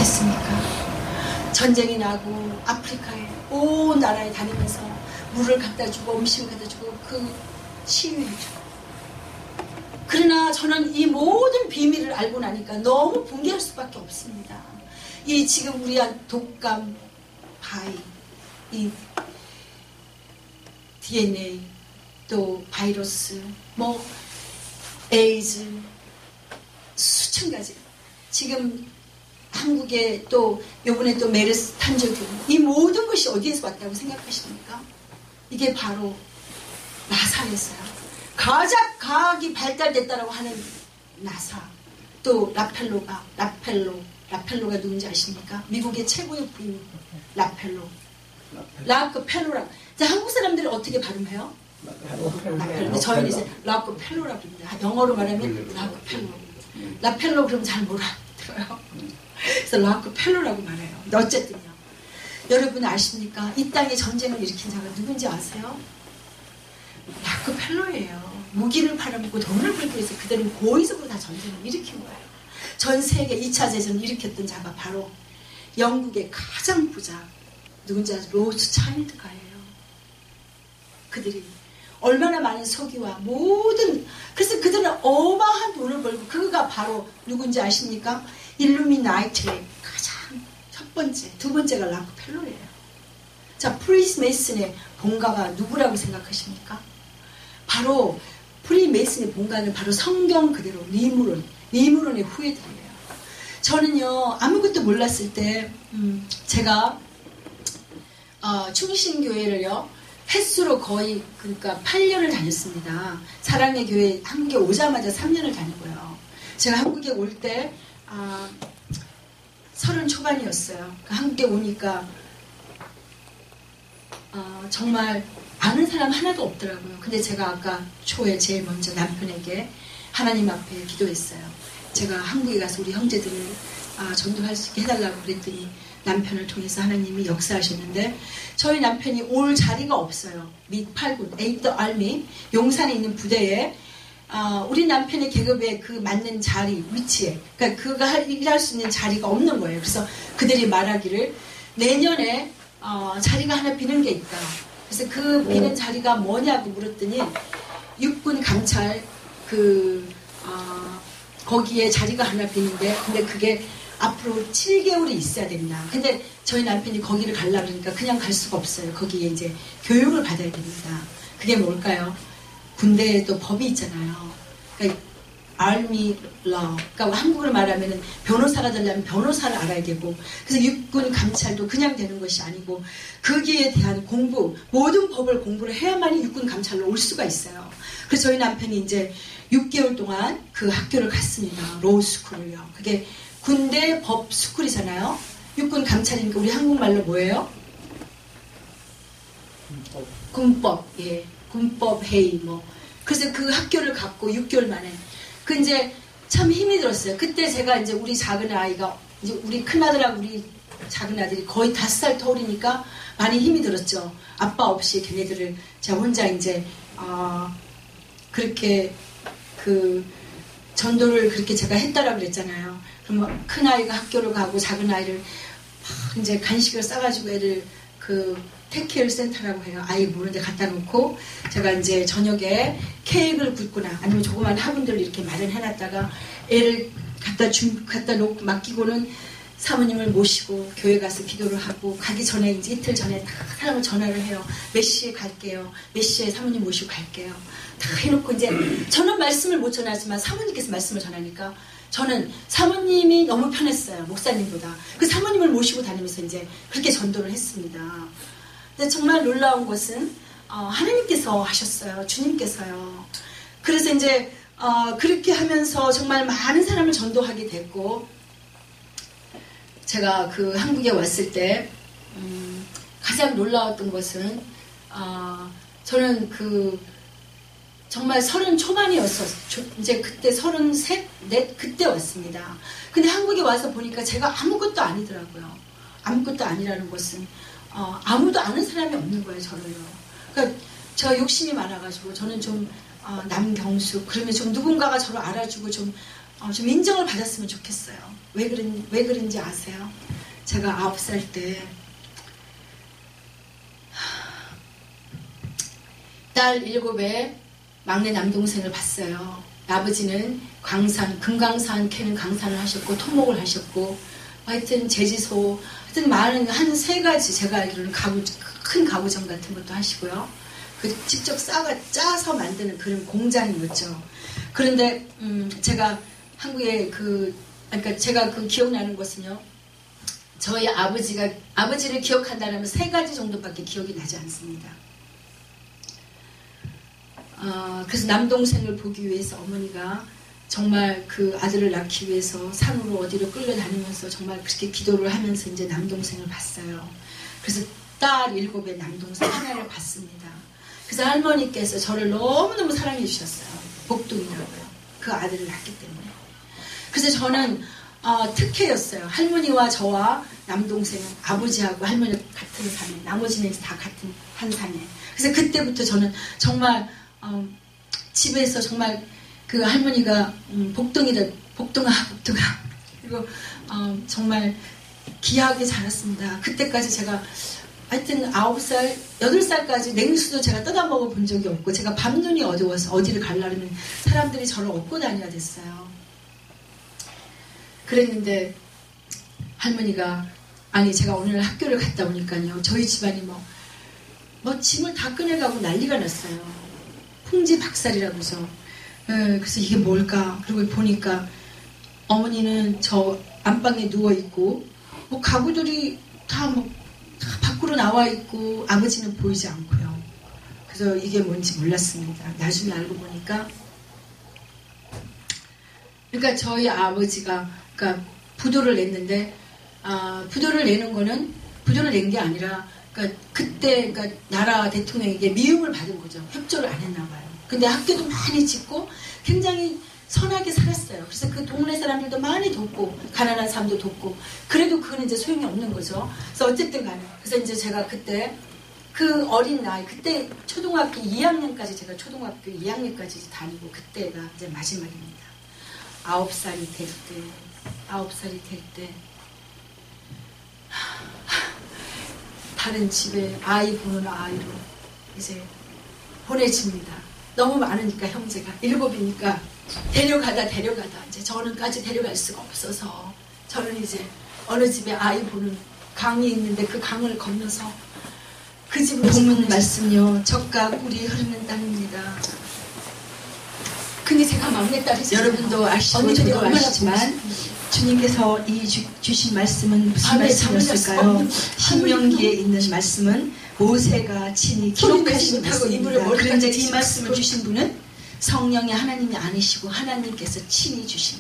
됐습니까? 전쟁이 나고 아프리카에 온 나라에 다니면서 물을 갖다 주고 음식을 갖다 주고 그 치유해주고. 그러나 저는 이 모든 비밀을 알고 나니까 너무 붕괴할 수밖에 없습니다. 이 지금 우리한 독감, 바이, 이 DNA, 또 바이러스, 뭐 에이즈, 수천 가지. 지금 한국에 또 요번에 또 메르스 탄저균, 이 모든 것이 어디에서 왔다고 생각하십니까? 이게 바로 나사에서요. 가장 과학이 발달됐다라고 하는 나사. 또 라펠로가 누군지 아십니까? 미국의 최고의 부인 라펠로. 라크펠로라. 자, 한국 사람들이 어떻게 발음해요? 라펠로. 저희는 이제 라크펠로라 부릅니다. 영어로 말하면 라크펠로. 라펠로 그러면 잘 몰아들어요. 그래서 라크펠로라고 말해요. 어쨌든요. 여러분 아십니까? 이 땅에 전쟁을 일으킨 자가 누군지 아세요? 라크펠로예요. 무기를 팔아먹고 돈을 벌기 위해서 그들은 고의적으로 다 전쟁을 일으킨 거예요. 전 세계 2차 대전을 일으켰던 자가 바로 영국의 가장 부자 누군지 아세요? 로스차일드가예요. 그들이 얼마나 많은 석유와 모든, 그래서 그들은 어마한 돈을 벌고, 그가 바로 누군지 아십니까? 일루미나이트의 가장 첫 번째, 두 번째가 락펠러예요. 자, 프리메이슨의 본가가 누구라고 생각하십니까? 바로 프리메이슨의 본가는 바로 성경 그대로 리무론의 후예들이에요. 저는요, 아무것도 몰랐을 때 제가 충신교회를요 횟수로 거의 그러니까 8년을 다녔습니다. 사랑의 교회 한국에 오자마자 3년을 다니고요. 제가 한국에 올 때 30 초반이었어요. 한국에 오니까 정말 아는 사람 하나도 없더라고요. 근데 제가 아까 초에 제일 먼저 남편에게 하나님 앞에 기도했어요. 제가 한국에 가서 우리 형제들을 전도할 수 있게 해달라고 그랬더니 남편을 통해서 하나님이 역사하셨는데 저희 남편이 올 자리가 없어요. 미 8군, 8th Army, 용산에 있는 부대에 우리 남편의 계급에 그 맞는 자리, 위치에 그러니까 그가 일할 수 있는 자리가 없는 거예요. 그래서 그들이 말하기를 내년에 자리가 하나 비는 게 있다. 그래서 그 비는 자리가 뭐냐고 물었더니 육군 감찰 거기에 자리가 하나 비는데 근데 그게 앞으로 7개월이 있어야 된다. 근데 저희 남편이 거기를 가려고 그러니까 그냥 갈 수가 없어요. 거기에 이제 교육을 받아야 됩니다. 그게 뭘까요? 군대에도 법이 있잖아요. 그러니까 Army Law. 그러니까 한국으로 말하면 변호사가 되려면 변호사를 알아야 되고 그래서 육군 감찰도 그냥 되는 것이 아니고 거기에 대한 공부, 모든 법을 공부를 해야만이 육군 감찰로 올 수가 있어요. 그래서 저희 남편이 이제 6개월 동안 그 학교를 갔습니다. 로우스쿨을요. 그게 군대 법 스쿨이잖아요. 육군 감찰이니까 우리 한국말로 뭐예요? 군법, 예, 군법 회의 뭐. 그래서 그 학교를 갔고 6개월 만에 그 이제 참 힘이 들었어요. 그때 제가 이제 우리 작은 아이가 이제 우리 큰 아들하고 우리 작은 아들이 거의 5살 터울이니까 많이 힘이 들었죠. 아빠 없이 걔네들을 제가 혼자 이제 그렇게 그 전도를 그렇게 제가 했다라고 그랬잖아요. 그럼 큰 아이가 학교를 가고 작은 아이를 막 이제 간식을 싸가지고 애를 그 테케어 센터라고 해요. 아이 모르는데 갖다 놓고 제가 이제 저녁에 케이크를 굽거나 아니면 조그만 화분들을 이렇게 마련해놨다가 애를 갖다 놓고 맡기고는 사모님을 모시고 교회 가서 기도를 하고 가기 전에 이제 이틀 전에 다 사람을 전화를 해요. 몇 시에 갈게요. 몇 시에 사모님 모시고 갈게요. 다 해놓고 이제 저는 말씀을 못 전하지만 사모님께서 말씀을 전하니까 저는 사모님이 너무 편했어요. 목사님보다. 그 사모님을 모시고 다니면서 이제 그렇게 전도를 했습니다. 근데 정말 놀라운 것은 하나님께서 하셨어요. 주님께서요. 그래서 이제 그렇게 하면서 정말 많은 사람을 전도하게 됐고 제가 그 한국에 왔을 때 가장 놀라웠던 것은 저는 그 정말 30 초반이었어. 이제 그때 33, 4 그때 왔습니다. 근데 한국에 와서 보니까 제가 아무것도 아니더라고요. 아무것도 아니라는 것은 아무도 아는 사람이 없는 거예요. 저를요. 그러니까 제가 욕심이 많아가지고 저는 좀 남경숙 그러면 좀 누군가가 저를 알아주고 좀 좀 인정을 받았으면 좋겠어요. 왜 그런지 아세요? 제가 9살 때 딸 7에 막내 남동생을 봤어요. 아버지는 금강산 캐는 강산을 하셨고 토목을 하셨고 하여튼 제지소 하여튼 많은 한 3가지 제가 알기로는 큰 가구점 같은 것도 하시고요. 그 직접 짜서 만드는 그런 공장이었죠. 그런데 제가 한국에 그러니까 제가 기억나는 것은요. 저희 아버지를 기억한다면 3가지 정도밖에 기억이 나지 않습니다. 그래서 남동생을 보기 위해서 어머니가 정말 그 아들을 낳기 위해서 산으로 어디로 끌려다니면서 정말 그렇게 기도를 하면서 이제 남동생을 봤어요. 그래서 딸 7의 남동생 하나를 봤습니다. 그래서 할머니께서 저를 너무너무 사랑해 주셨어요. 복동이라고요. 그 아들을 낳기 때문에. 그래서 저는 특혜였어요. 할머니와 저와 남동생은 아버지하고 할머니 같은 산에, 나머지는 다 같은 한 산에. 그래서 그때부터 저는 정말 집에서 정말 그 할머니가 복동아 그리고 정말 귀하게 자랐습니다. 그때까지 제가 하여튼 9살, 8살까지 냉수도 제가 뜯어 먹어 본 적이 없고 제가 밤눈이 어두워서 어디를 가려면 사람들이 저를 업고 다녀야 됐어요. 그랬는데 할머니가 제가 오늘 학교를 갔다 오니까요. 저희 집안이 뭐 짐을 다 꺼내가고 난리가 났어요. 풍지박살이라고 해서. 그래서 이게 뭘까? 그리고 보니까 어머니는 저 안방에 누워있고 뭐 가구들이 다 밖으로 나와 있고 아버지는 보이지 않고요. 그래서 이게 뭔지 몰랐습니다. 나중에 알고 보니까 그러니까 저희 아버지가 그러니까 부도를 냈는데 부도를 내는 거는 부도를 낸 게 아니라 그때 나라 대통령에게 미움을 받은 거죠. 협조를 안 했나 봐요. 근데 학교도 많이 짓고 굉장히 선하게 살았어요. 그래서 그 동네 사람들도 많이 돕고 가난한 사람도 돕고 그래도 그건 이제 소용이 없는 거죠. 그래서 어쨌든 간에 그래서 이제 제가 그때 그 어린 나이 그때 초등학교 2학년까지 제가 초등학교 2학년까지 다니고 그때가 이제 마지막입니다. 9살이 될 때 다른 집에 아이 보는 아이로 이제 보내집니다. 너무 많으니까 형제가 7이니까 데려가다 이제 저는까지 데려갈 수가 없어서 저는 이제 어느 집에 아이 보는 강이 있는데 그 강을 건너서 그 집으로 본문 말씀요. 적과 꿀이 흐르는 땅입니다. 근데 제가 막내딸이죠. 여러분도 아시고 저도 아시지만 주님께서 주신 말씀은 무슨 말씀이었을까요? 신명기에 있는 말씀은 모세가 친히 기록하신 말씀입니다. 그런데 이 말씀을 주신 분은 성령의 하나님이 아니시고 하나님께서 친히 주신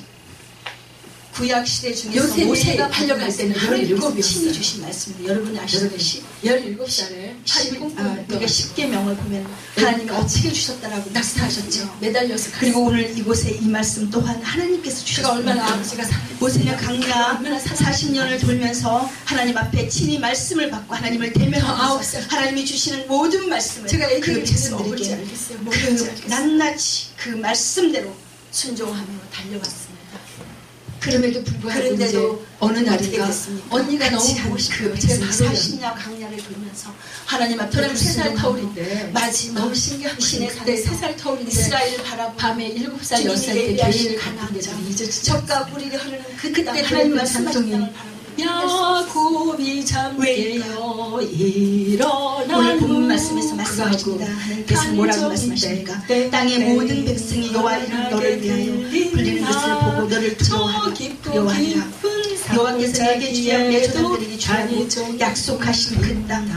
구약시대 중에서 모세가 팔려갈 때는 하나님께서 친히 주신 말씀입니다. 여러분이 아시다시피 17살에 우리가 10계명을 보면 하나님이 어떻게 주셨다라고 낙서하셨죠. 매달려서 그리고 오늘 이곳에 이 말씀 또한 하나님께서 주셨습니다. 얼마나 아버지가 모세는 강야 40년을 돌면서 하나님 앞에 친히 말씀을 받고 하나님을 대면하면서 하나님이 주시는 모든 말씀을 제가 그 백성들에게 낱낱이 그 말씀대로 순종하며 달려갔습니다. 그럼에도 불구하고 그런데도 어느 날인가 언니가 너무 보고 싶어요. 제가 40년 강야를 돌면서 하나님 앞에 저는 3살 터울인데 마지막 너무 신기한 신의 그때 산에서 3살 터울인데 이스라엘을 바라보고 밤에 7살 10살 때 교회를 갔는데 저는 잊어지지 적과 뿌리가 흐르는 그때 하나님 말씀하셨던 말씀을 야곱이 잠깨어 일어나 오늘 본문 말씀에서 말씀하십니다. 하나님께서 뭐라고 말씀하십니까? 땅의 모든 백성이 여호와 이름 너를 위하여 불리는 것을 보고 너를 두려워하리라. 여호와께서 내게 주여 내 조상들에게 주라고 약속하신 그 땅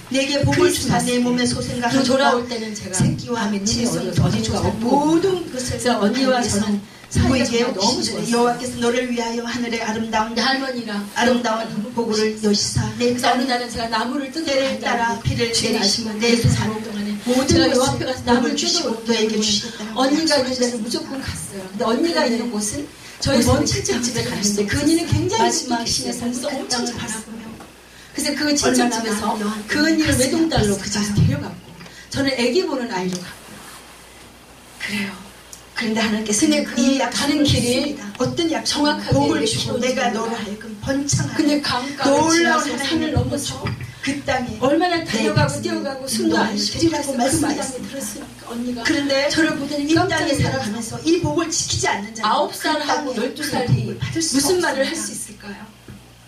내게 복을 주사 내 몸의 소생과 돌아올 때는 제가 새끼와 친손 어디가 모든 것을 언니와 저는 누구에게 너무 좋았어요. 여호와께서 너를 위하여 하늘의 아름다운 할머니랑 아름다운 복을 여시사 내 그래서 어느 날은 제가 나무를 때를 따라 비를 내리시고 내 사는 동안에 모든 제가 요 것을 앞에 가서 나무를 주시고 뜯어올 때 너에게 주시겠다라고 언니가 있는 데는 무조건 갔어요. 근데 언니가 있는 곳은 저희 먼 친척집에 갔는데 그 언니는 굉장히 마지막 신의 산에서 산에서 엄청 땅을 바라보며 그래서 그 친척집에서 그 언니를 외동딸로 그 집에서 데려갔고 저는 애기 보는 아이로 갔고 그래요. 그런데 하나님께서 근데 그 가는 길이 어떤 약 정확하게 복을 주고 키워주는 내가 거야. 너를 하여금 번창하게 근데 강가를 지나서 산을 넘어서 그 땅에 얼마나 달려가고 뛰어가고 숨도 안 쉬고 그 말씀을 말씀을 들었으니까 언니가 그런데 저를 보더니 이 땅에 깜짝 살아가면서 이 복을 지키지 않는 자는 9살하고 12살이 무슨 말을 할 수 있을까요?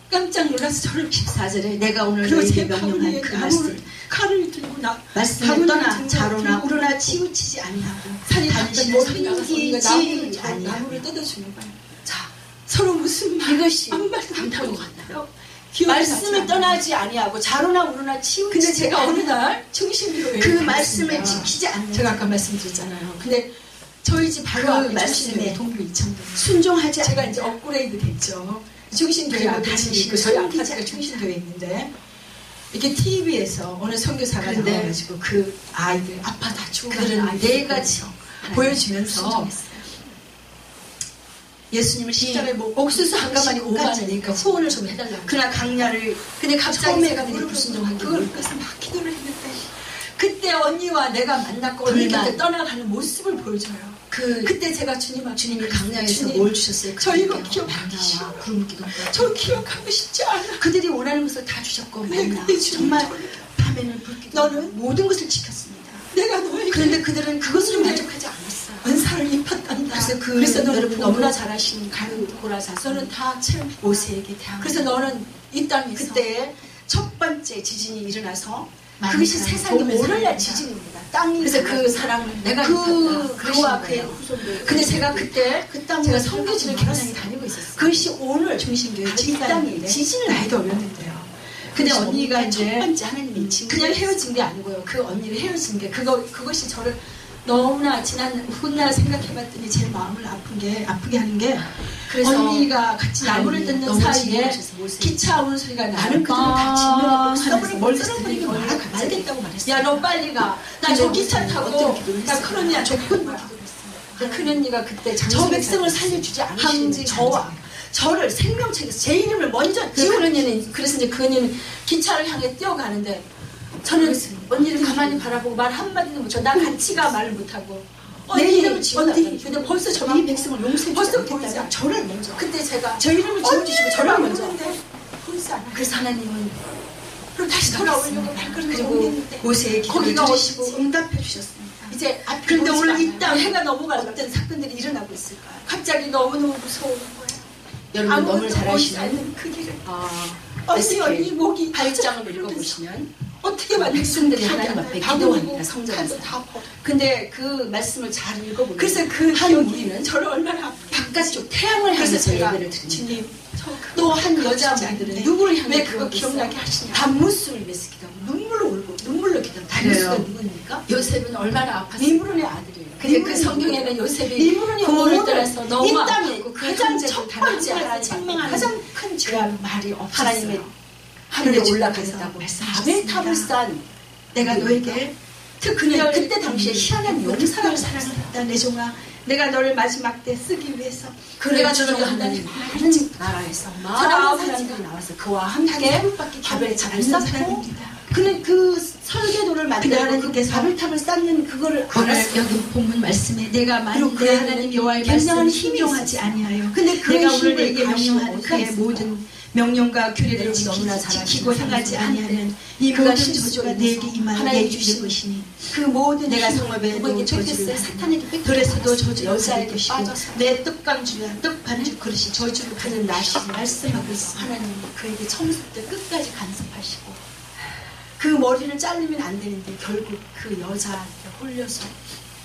깜짝 놀라서 저를 14절에 내가 오늘 그리고 너에게 제 명령한 바구니에 그 나무를 말씀 칼을 들고 말씀을 떠나 자로나 들고 우러나 치우치지 아니하고 살이 당신을 멀리 나가서 우리가 섬기지 나무를 아니하고 뜯어주는 거예요. 자, 서로 무슨 말 이것이 한 말도 못하고 간다. 기억이 나지 말씀을 않아요. 떠나지 아니하고 자로나 우러나 치우치지 근데 제가 어느 아니하고 날 중심으로 그 말씀을 지키지 않는 제가 아까 말씀드렸잖아요. 근데 저희 집 바로 그 앞에 말씀에 중심교회 동부 이천동 순종하지 제가 않는 이제 업그레이드 됐죠. 중심교회 그리고 앞에 당신을 있고 저희 섬기지 아파트가 않는 중심교회 있는데 이렇게 TV에서 어느 선교사가 그런데 나와가지고 그 아이들 아빠 다 죽어가는 그들은 아이들 네 가지 보여주면서 순종했어요. 예수님을 십자가에 못 옥수수 한 가마니 5만 까지 원이니까 소원을 좀 해달라고. 그러나 강야를 근데 갑자기 처음에 제가 그들이 무릎을 불순종한 그걸 게 가서 막 기도를 했는데 그때 언니와 내가 만났고 언니 불만. 그때 떠나가는 모습을 보여줘요. 그때 제가 주님 앞에 주님이 강야에서 주님, 뭘 주셨어요? 저 이거 그분께요. 기억하기 만나와 싫어요. 구름 기둥 저 기억하고 싶지 않아. 그들이 원하는 것을 다 주셨고 근데 만나 그때 주님 정말 저를 밤에는 불기도 너는 모든 것을 지켰습니다. 내가 너에게 그런데 그들은 그것으로 네. 만족하지 않았어요. 은사를 입혔단다. 그래서 너는 여러분 너무나 너무나 잘 아시는 그 고라사서 너는 다 채우고 모세에게 대항 그래서 너는 이 땅에서 그때 첫 번째 지진이 일어나서 많은 그것이 사람이 세상에 복음을 오늘날 살린다. 지진입니다. 땅이 그래서 그 갈라져서 사랑을 내가 그 입혔다. 그와 그러신 그의 거예요. 후손들 근데 제가 그때 그 땅을 제가 성교지를 살아가고 굉장히 말았어요. 다니고 있었어요. 그것이 오늘 중심교회 이 땅이 지진을 나이도 어렸는데요. 근데 그것이 언니가 첫 이제 번째 하나님이 친구를 그냥 헤어진 게 아니고요. 그 언니를 헤어진 게 그것이 저를 너무나 지난 훗날 생각해봤더니 제 마음을 아프게 하는 게 그래서 언니가 같이 나무를 뜯는 너무 사이에 징그러우셔서 모세에게 기차 오는 소리가 나는 그들을 다 진멸하고 멀리 쓸어버리고 말겠다고 말했어요. 야 너 빨리 가. 나 근데 저 기차 모세는 타고 어떤 기도를 나 했어요? 큰언니한테 조건만 갈 거야. 큰언니가 그때 저 백성을 살려주지 않으시는 저와 저를 생명책에서 제 이름을 먼저 그 언니는 그래서 이제 그 언니는 기차를 향해 뛰어가는데 저는 언니를 가만히 바라보고 말 한마디도 못하고 나 같이 가 말을 못하고 내 이름을 지어놨다는 언니 근데 벌써 이 저만 백성을 용서해 벌써 주지 보이지 않겠다. 않아. 저를 먼저 그때 제가 저 이름을 지어주시고 저를 먼저 보이지 않아. 그래서 하나님은 그리고 다시 돌아오려고 발걸음을 그리고 옮겼는데 모세의 기도를 거기가 들으시고 어디지? 응답해 주셨습니다. 이제 앞이 그런데 보이지 오늘 이 않아요. 땅 해가 넘어가려고 어떤 사건들이 일어나고 있을까요? 갑자기 너무너무 무서운 거예요. 여러분 너무 아무것도 잘 보이지 아시는 않는 그 길을 언니 언니 목이 8장을 읽어보시면 어떻게 만든 백성들이 하나님 앞에 기도합니다. 성전에서. 다 버려. 근데 그 말씀을 잘 읽어보면 그래서 그 한 기억이 우리는 저를 얼마나 바깥쪽 태양을 그래서 향해서 제가 예배를 드립니다. 주님 또 한 여자분들은 누구를 향해 왜 그거 기도하겠어요? 기억나게 하시냐. 단무스를 위해서 기도하고 눈물로 울고 눈물로 기도하고 단무스가 그래요. 누구입니까? 요셉은 얼마나 아팠어요. 니므론의 아들이에요. 근데 그 성경에는 요셉이 니므론이 부모를 오늘 떠나서 너무 이 땅에 아팠고 그 가장 형제도 첫 다 번째 하나님 하나님 책망하는 가장 큰 죄가 말이 없었어요. 하나님의 하늘에 하늘에 올라가겠다고 올라가겠다고 말씀하셨습니다. 바벨탑을 쌓은 내가 너에게 특별 그때 당시에 희한한 용사를 사랑을 사랑했다 내 종아 내가 너를 마지막 때 쓰기 위해서 그래가 주로 저녁에 하나님 하나님 많은 나라에서 많은 사랑하는 사람들이 사람들이 나와서 그와 함께 바벨탑을 쌓고 사람입니다. 그는 그 설계도를 만들고 그 하나님께서 바벨탑을 쌓는 그거를 오늘 알았어요. 여기 본문 말씀에 내가 그리고 만일 그 내 하나님 하나님 여호와의 굉장한 말씀을 힘이 순종하지 있었어요. 아니하여 근데 그 내가 오늘 힘을 내게 가시면 명령한 어디가 그의 있을까요? 모든 명령과 규례들을 여러분 너무나 지키고 잘 행하지 아시는 아니하면 이 그가 모든 실수가 저주가 내게 내게 임하여 하나님 내게 주신 주실 것이니 그 모든 내가 힘을 성읍에도 누구에게 저주를 뺏겼어요? 하나니. 사탄에게 뺏겼어요. 그래서도 저주 여자에게 것이고 빠져서 내 떡강주야 떡반죽 그릇이 저주를 그는 나시 말씀하고 있습니다. 하나님 그에게 청소 때 끝까지 간섭하시고 그 머리를 자르면 안 되는데 결국 그 여자한테 홀려서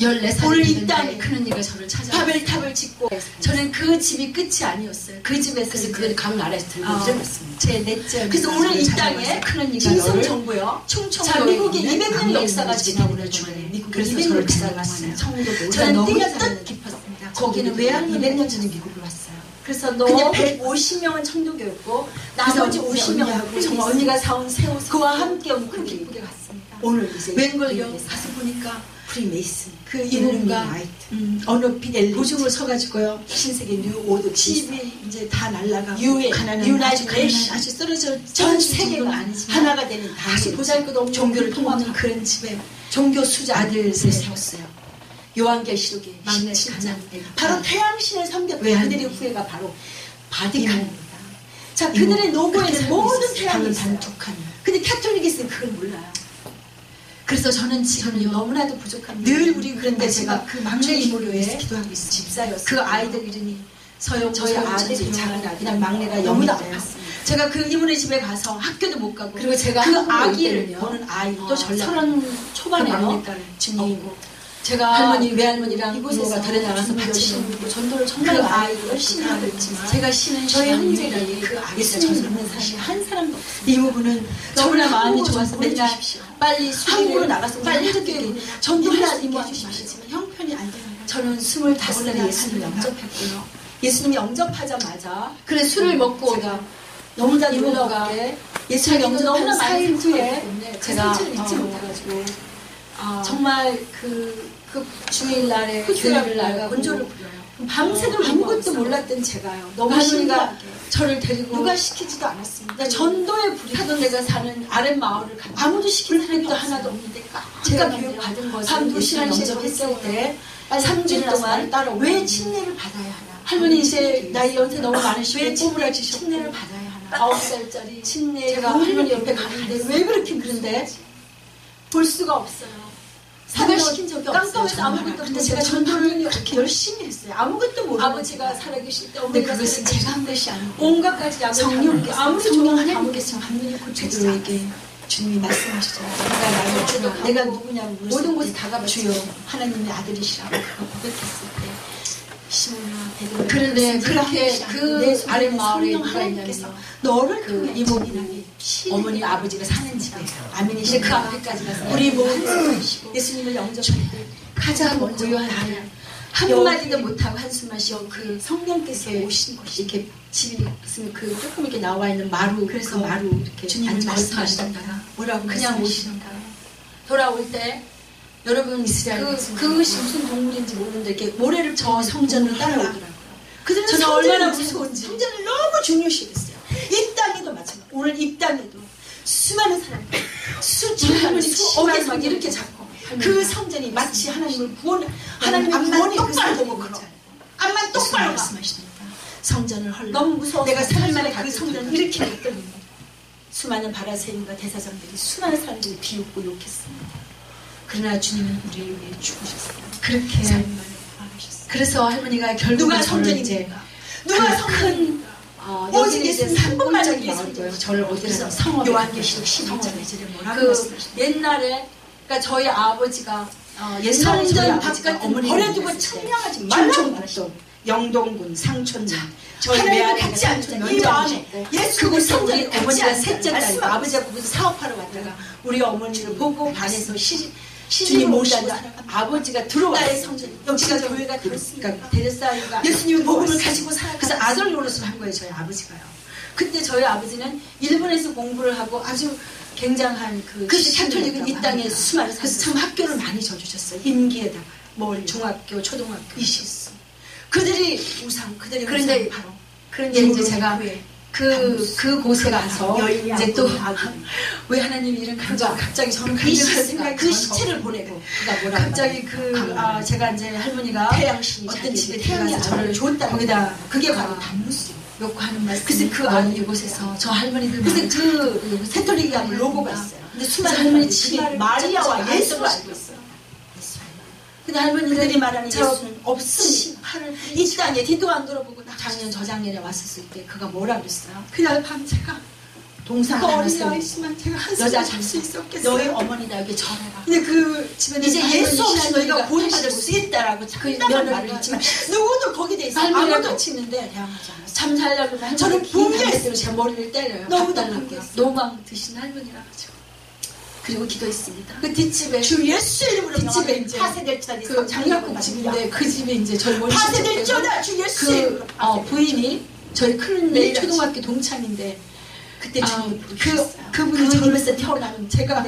14살이 오늘 이 되는데 땅에 큰 언니가 저를 찾아왔어요. 바벨탑을 짓고 저는 그 집이 끝이 아니었어요. 그 집에서 그래서 이제 그걸 각 나라에서 들고 아, 일어났습니다. 제 넷째 그래서 오늘 이 땅에 찾아왔어요. 큰 언니가 진성 너를 정부요. 자, 미국이 200년 아무리 역사가 지나고 지나고 중에 중에 미국에 그래서 200년 저를 역사가 찾아왔어요. 왔어요. 청도도 저는 너무 띠가 사랑해요. 뜻 깊었습니다. 거기는 거기는 외환 200년 전에 미국을 왔어요. 그래서 근데 너무 150명은 청도교였고 나머지 그래서 50명하고 정말 언니가 사온 새 옷 그와 함께 온 그 그들이 기쁘게 갔습니다. 오늘 이제 웬걸요? 미국에서 가서 보니까 프리메이슨 그 이름과 어느 빛 보증을 서가지고요. 신세계 뉴 오드 집이 이제 다 날라가고 UN, 가난한 유나이티드 아주 가난한 네이션, 아주 쓰러져 전 세계가 세계가 아니지만 하나가 되는 아주 단일 보잘것없는 종교를 통하는 통합니다. 그런 집에 종교 수자 아들을 을 세웠어요. 요한계시록의 막내 가장 가장 바로 태양신을 섬겼던 외할머니. 그들의 후예가 바로 바티칸입니다. 자, 그들의 노고에는 모든 태양이 있어요. 반tuk한. 근데 카톨릭에서는 그걸 몰라요. 그래서 저는 지금 너무나도 부족합니다. 늘 우리 그런데 제가 그 막내 주의 이모교회에 기도에 기도하고 있습니다. 집사였어요. 그 아이들 이름이 저희 저희 아들이 아들이 작은 아들, 그냥 막내가 너무나 영이래요. 아팠습니다. 제가 그 이모네 집에 가서 학교도 못 가고 그리고 제가 그 한국에 올 아기를 때는요. 보는 아이도 어, 전략 30 초반에요. 그 막내딸 주님 제가 할머니 외할머니랑 이곳에서 이모가 데려 나가서 주님을 바치는 믿고 전도를 그 정말 많이 아이를 열심히 하고 있지만 제가 쉬는 저희 시간이 형제들이 그 그 아기가 예수님 저를 믿는 사람이 한 사람도 없어요. 이모부는 너무나 마음이 한국으로 좋아서 좀 맨날 보내주십시오. 빨리 한국으로 나가서 빨리 우리 학교에 학교에 전도할 전도할 수 있게 수 해주십시오. 있지만 형편이 안 되는 저는 25살에 예수님 영접했고요. 예수님이 영접하자마자 그래 술을 먹고 제가 너무나 이모가 놀라운데 예수님 자기도 영접한 너무나 많이 4일 후에 때문에 제가 상처를 잊지 못해가지고 아, 정말 그 주일날에 교회를 나가 본조를 부려요. 밤새도록 아무것도 몰랐던 제가요. 너무 할머니가 신기하게. 저를 데리고 누가 시키지도 않았습니다. 전도의 불이 하던 내가 사는 아랫 마을을 가면 아무도 시킨 사람도 하나도 없는데 제가 교육 받은 것은 밤 2시간 2시간 영접했을 때 빨리 3주 동안 따로 왜 침례를 받아야 하나? 할머니 이제 나이 연세 너무 많으시고 왜 꼬부라지셨고 침례를 받아야 하나? 9살짜리 침례 제가 할머니 옆에 가는데 왜 그렇게 그런데 볼 수가 없어요. 누가 시킨 적이 없어요. 깜깜해서 아무것도 근데 없는데 제가 제가 전도를 전도를 그렇게 열심히 했어요. 아무것도 모르고 아버지가 살아계실 때 근데 어머니가 그것은 살아계실 제가 한 때 것이 아니고 온갖 가지 약을 성령, 다 아무리 성령 좋은 하나님께서 한눈이 고쳐지지 베드로에게 않아요. 주님이 말씀하시잖아요. 내가 나를 주라. 내가 누구냐고 물었을 모든 때 곳에 다 가봤죠. 주여 하나님의 아들이시라고 그거 고백했을 때 시몬아 베드로 그런데 그렇게 그 아랫 마을에 성령 누가 하나님께서 있냐면요. 너를 그 통해 이모부 진인하게 어머니 아버지가 사는 집이에요. 아멘이 이제 그 앞에까지 가서 우리 모든 모두 예수님을 영접할 때 가장 먼저 고요한 나를 한마디도 못하고 한숨만 쉬어 그 성령께서 오신 것이 이렇게 집이 있으면 그 조금 이렇게 나와 있는 마루 그래서 그 마루 이렇게 주님을 앉아 말씀하시다가 뭐라고 그냥 말씀하시다가 오시던가 돌아올 때 여러분 이스라엘 그것이 무슨 동물인지 모르는데 이렇게 모래를 저 성전으로 따라오더라고요. 그들은 저는 얼마나 얼마나 무서운지 성전을 너무 중요시했어요. 이 땅에도 마찬가지. 오늘 이 땅에도 수많은 사람들 수천 할머니 수억의 수많은 막 이렇게 사람들이 잡고 할머니 그 성전이 마치 하나님을 구원 하나님의 구원이 똑바로 되고 그러 앞만 똑바로 가 말씀하시니까 성전을 헐라 너무 무서워 내가 살만에 그 성전을 이렇게 냈더니 수많은 바라새인과 대사장들이 수많은 사람들이 비웃고 욕했습니다. 그러나 주님은 우리를 위해 죽으셨어요. 그렇게 그래서 할머니가 결국 누가 성전입니까? 누가 성전입니까? 여기 이제 예수님 한 번만 산골짜기 여기 마을이고요. 저를 그래서 어디서 성읍 요한계시록 12절에 뭐라고 그 말씀하시나요? 옛날에 그러니까 저희 아버지가 옛날에 저희 성전 아버지가 바깥은 어머니를 버려두고 보냈을 때 청량하지 말라고 충청북도 영동군 상촌리 저희 하나님을 외아이가 갖지 않는 상촌 이 마음에 면접이셨고 예수 그곳에 성전이 우리 어머니가 어머니가 셋째 딸이고 말씀하고 아버지가 거기서 사업하러 왔다가 우리 어머니를 보고 반해서 주님 시집을 모시고 모시고 살아갑니다. 아버지가 들어왔어요. 딸의 성전 여기가 여기가 교회가 그러니까 들었으니까 데레사이가 예수님이 복음을 들어왔어요. 가지고 살아 그래서 아들 노릇을 한 거예요. 저희 아버지가요. 그때 저희 아버지는 일본에서 공부를 하고 아주 굉장한 그 카톨릭은 이 땅에 수많은 그래서 참 학교를 많이 줘주셨어요. 임기에다가 뭘 중학교, 초등학교, 이시스 그들이 우상, 그들이 그런데 우상 바로 그런데 이제 제가 그 곳에 가서 여인이 이제 또 아군. 왜 하나님이 이런 그가 갑자기 저는 이 간증할 시스가 생각 그 시체를 보내고 그가 뭐라고 갑자기 제가 이제 할머니가 태양신이 어떤 집에 태양이 태양이 저를 줬다 거기다 그게 바로 단무스 놓고 하는 말씀 그래서 그 안에 이곳에서 저 할머니들 그래서 그 캐톨릭이 하면 로고가 있어요. 근데 수많은 할머니 할머니 집에 마리아와 예수를 알고 있어요. 근데 할머니들이 말하는 예수는 없으니 이 땅에 뒤도 안 돌아보고 작년 저작년에 왔었을 때 그가 뭐라 그랬어요? 그날 밤 제가 동상 어린 아이지만 제가 한숨 잘수 있었겠어요. 너희 어머니다 여기 절해라. 근데 그 집에는 이제 예수 없이 할머니 너희가 구원받을 하시고 수 있다라고 그 며느리가 말을 했지만 누구도 거기에 대해서 할머니가 아무도 같이 있는데 대항하지 않았어요. 잠 자려고 저는 저는 붕괴했어요. 제 머리를 때려요. 너무 답답하게. 답답했어요. 노망 드신 할머니라 가지고 그리고 기도했습니다. 그 뒷집에 주 예수 이름으로 뒷집에 이제 파쇄될 자리 그 장약국 집인데 그 집에 이제 저희 머리 파쇄될 자다 주 예수 이름으로 부인이 저희 큰 매일 초등학교 동창인데 그때 그분이 젊었을 때 태어나는 제가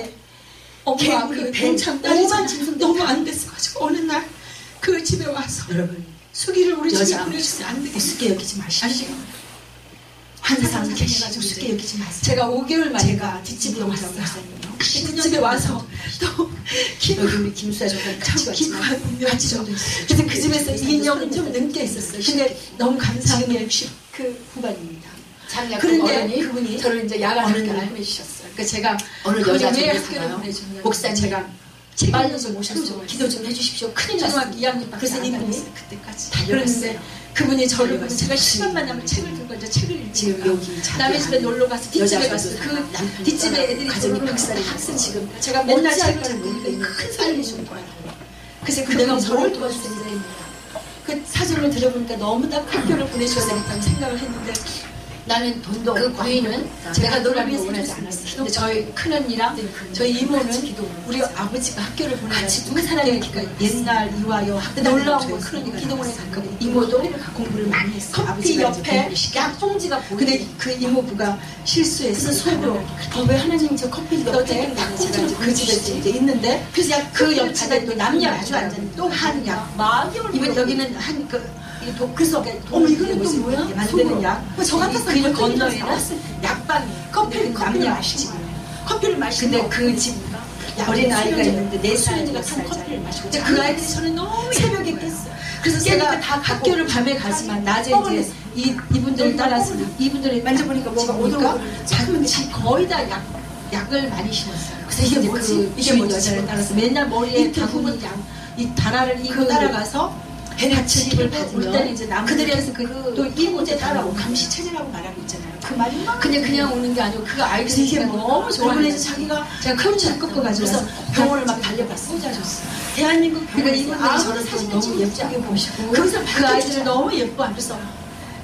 엄마 그 동창 딸이지만 너무 안 됐어가지고 어느 날 그 집에 와서 여러분 수기를 우리 집에 여자 보내주면 안 되겠어요. 우습게 여기지 마십시오. 항상 항상 계시고 우습게 여기지 마세요. 제가 5개월 만에 제가 뒷집으로 뒷집으로 왔어요. 왔어요. 집에 와서 또 여기 우리 김수아 정말 같이 왔지만 같이 좀 그래서 그 집에서 2년 좀 넘게 있었어요. 근데 너무 감사하게 그 후반입니다. 그런데 그분이 저를 이제 야간 학교를 보내주셨어요. 그러니까 제가 어느 여자 왜 집에 학교를 가요? 보내주냐면 목사님 제가 빨리 좀 오셔서 기도 좀 해주십시오. 큰일 났어요. 2학년밖에 그래서 안 이분이 다녔어요. 그때까지. 달려갔어요. 그런데 그분이 저를 보고 달려갔어요. 제가 시간만 나면 책을 들고 이제 책을 읽고 지금 여기 자기 남의 집에 놀러 가서 뒷집에 갔어요. 그 남편이 뒷집에 애들이 가정이 들어오는 박살이 학생 났어. 지금 제가 맨날 뭔지 책을 알까를 읽고 모르니까 큰 큰 소리를 소리를 좀 좀 거예요. 그래서 그 내가 그분이 뭘 저를 도와줄 수 도와주는데 그 사정을 들어보니까 너무 딱 학교를 보내줘야 되겠다는 생각을 했는데 나는 돈도 그 없고 부인은 제가 너를 위해서 원하지 않았어요. 근데 저희 큰언니랑 저희 이모는 우리 아버지가 학교를 보내가지고 두 사람이 옛날 이화여 놀라운 거 큰언니가 기도원에 갔거든요. 이모도 공부를 많이 했어요. 커피 옆에 약봉지가 보이는데 근데 그 이모부가 실수해서 속으로 왜 하나님 저 커피 옆에 약봉지를 그 집에 이제 있는데 그래서 그 옆집에 또 남녀 아주 앉았는데 또 한약 이번 여기는 한그 그래서 어머 이거는 또 뭐야? 만드는 약. 저 같아서 그 건너에는 약방이 커피를 마시지. 커피를 마시는데 그 집 어린 아이가 있는데 4살인가 탄 커피를 마시고 그 아이들이 저는 너무 새벽에 깼어요. 그래서 제가 다 학교를 밤에 가지만 낮에 이제 이분들을 따라서 이분들을 만져보니까 뭐가 오더라고. 작은 집 거의 다 약을 많이 심었어요. 그래서 이게 뭐지? 이게 뭐 여자를 따라서 맨날 머리에 다구는 이 다라를 이거 따라가서 배나치입을 받을 때는 이제 그들에서 또 이문제 따라오고 감시 체제라고 말하고 있잖아요. 그 말이 그냥 오는 게 아니고 그 아이들이 이게 너무 좋아해서 자기가 제가 큰줄 꺾어 가지고서 병원을 막 달려갔어요. 꽂아줬어요. 대한민국 그러니까 이분들이 저를 너무 예쁘게 보시고 거기서 그 아이들을 너무 예뻐하면서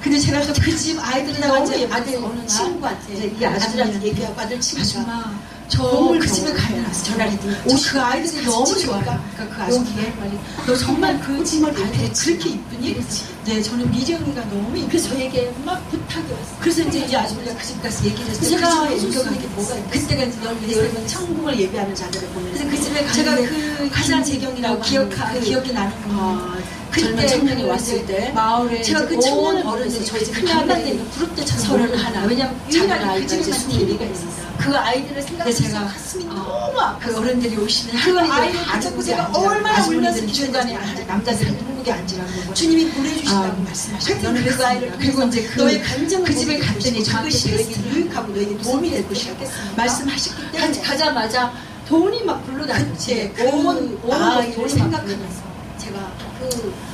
근데 제가 또 그 집 아이들이랑 이제 아들 어느 친구한테 이 아들한테 얘기하고 아들 친구가 저 그 집에 가면 전화를 그 아이들이 너무 좋아요. 그러니까 그 아줌마가 말이 너 정말 그 집 아이들이 그렇게 이쁘니? 네, 저는 미령이가 너무 이쁘고 그래서 저에게 막 부탁이 왔어요. 그래서 이제 이 아줌마가 그 집 가서 얘기를 했어요. 제가 옮겨간 게 뭐가 있어요. 그때가 이제 여러분 천국을 예배하는 자들을 보면 그래서 그 집에 제가 그 가장 재경이라고 기억이 나는 거 젊은 청년이 왔을 때 마을에 제가 그 청년 어른들이 저희 집 큰아들이 그룹대처럼 서른 하나 왜냐면 유일하게 그 집에 TV가 있었어요. 그 아이들을 생각해서 제가 가슴이 너무 아파. 그 어른들이 오시는 그 아이를 가지고 제가 얼마나 울면서 기도단에 남자들은 한국에 앉으라고 주님이 보내주신다고 말씀하셨어요. 너는 그 아이를 그리고 이제 너의 감정을 그 집에 갔더니 저한테 너에게 유익하고 너에게 도움이 될 것이라고 말씀하셨기 때문에 가자마자 돈이 막 굴러다니지. 온 돈이 생각하면서 제가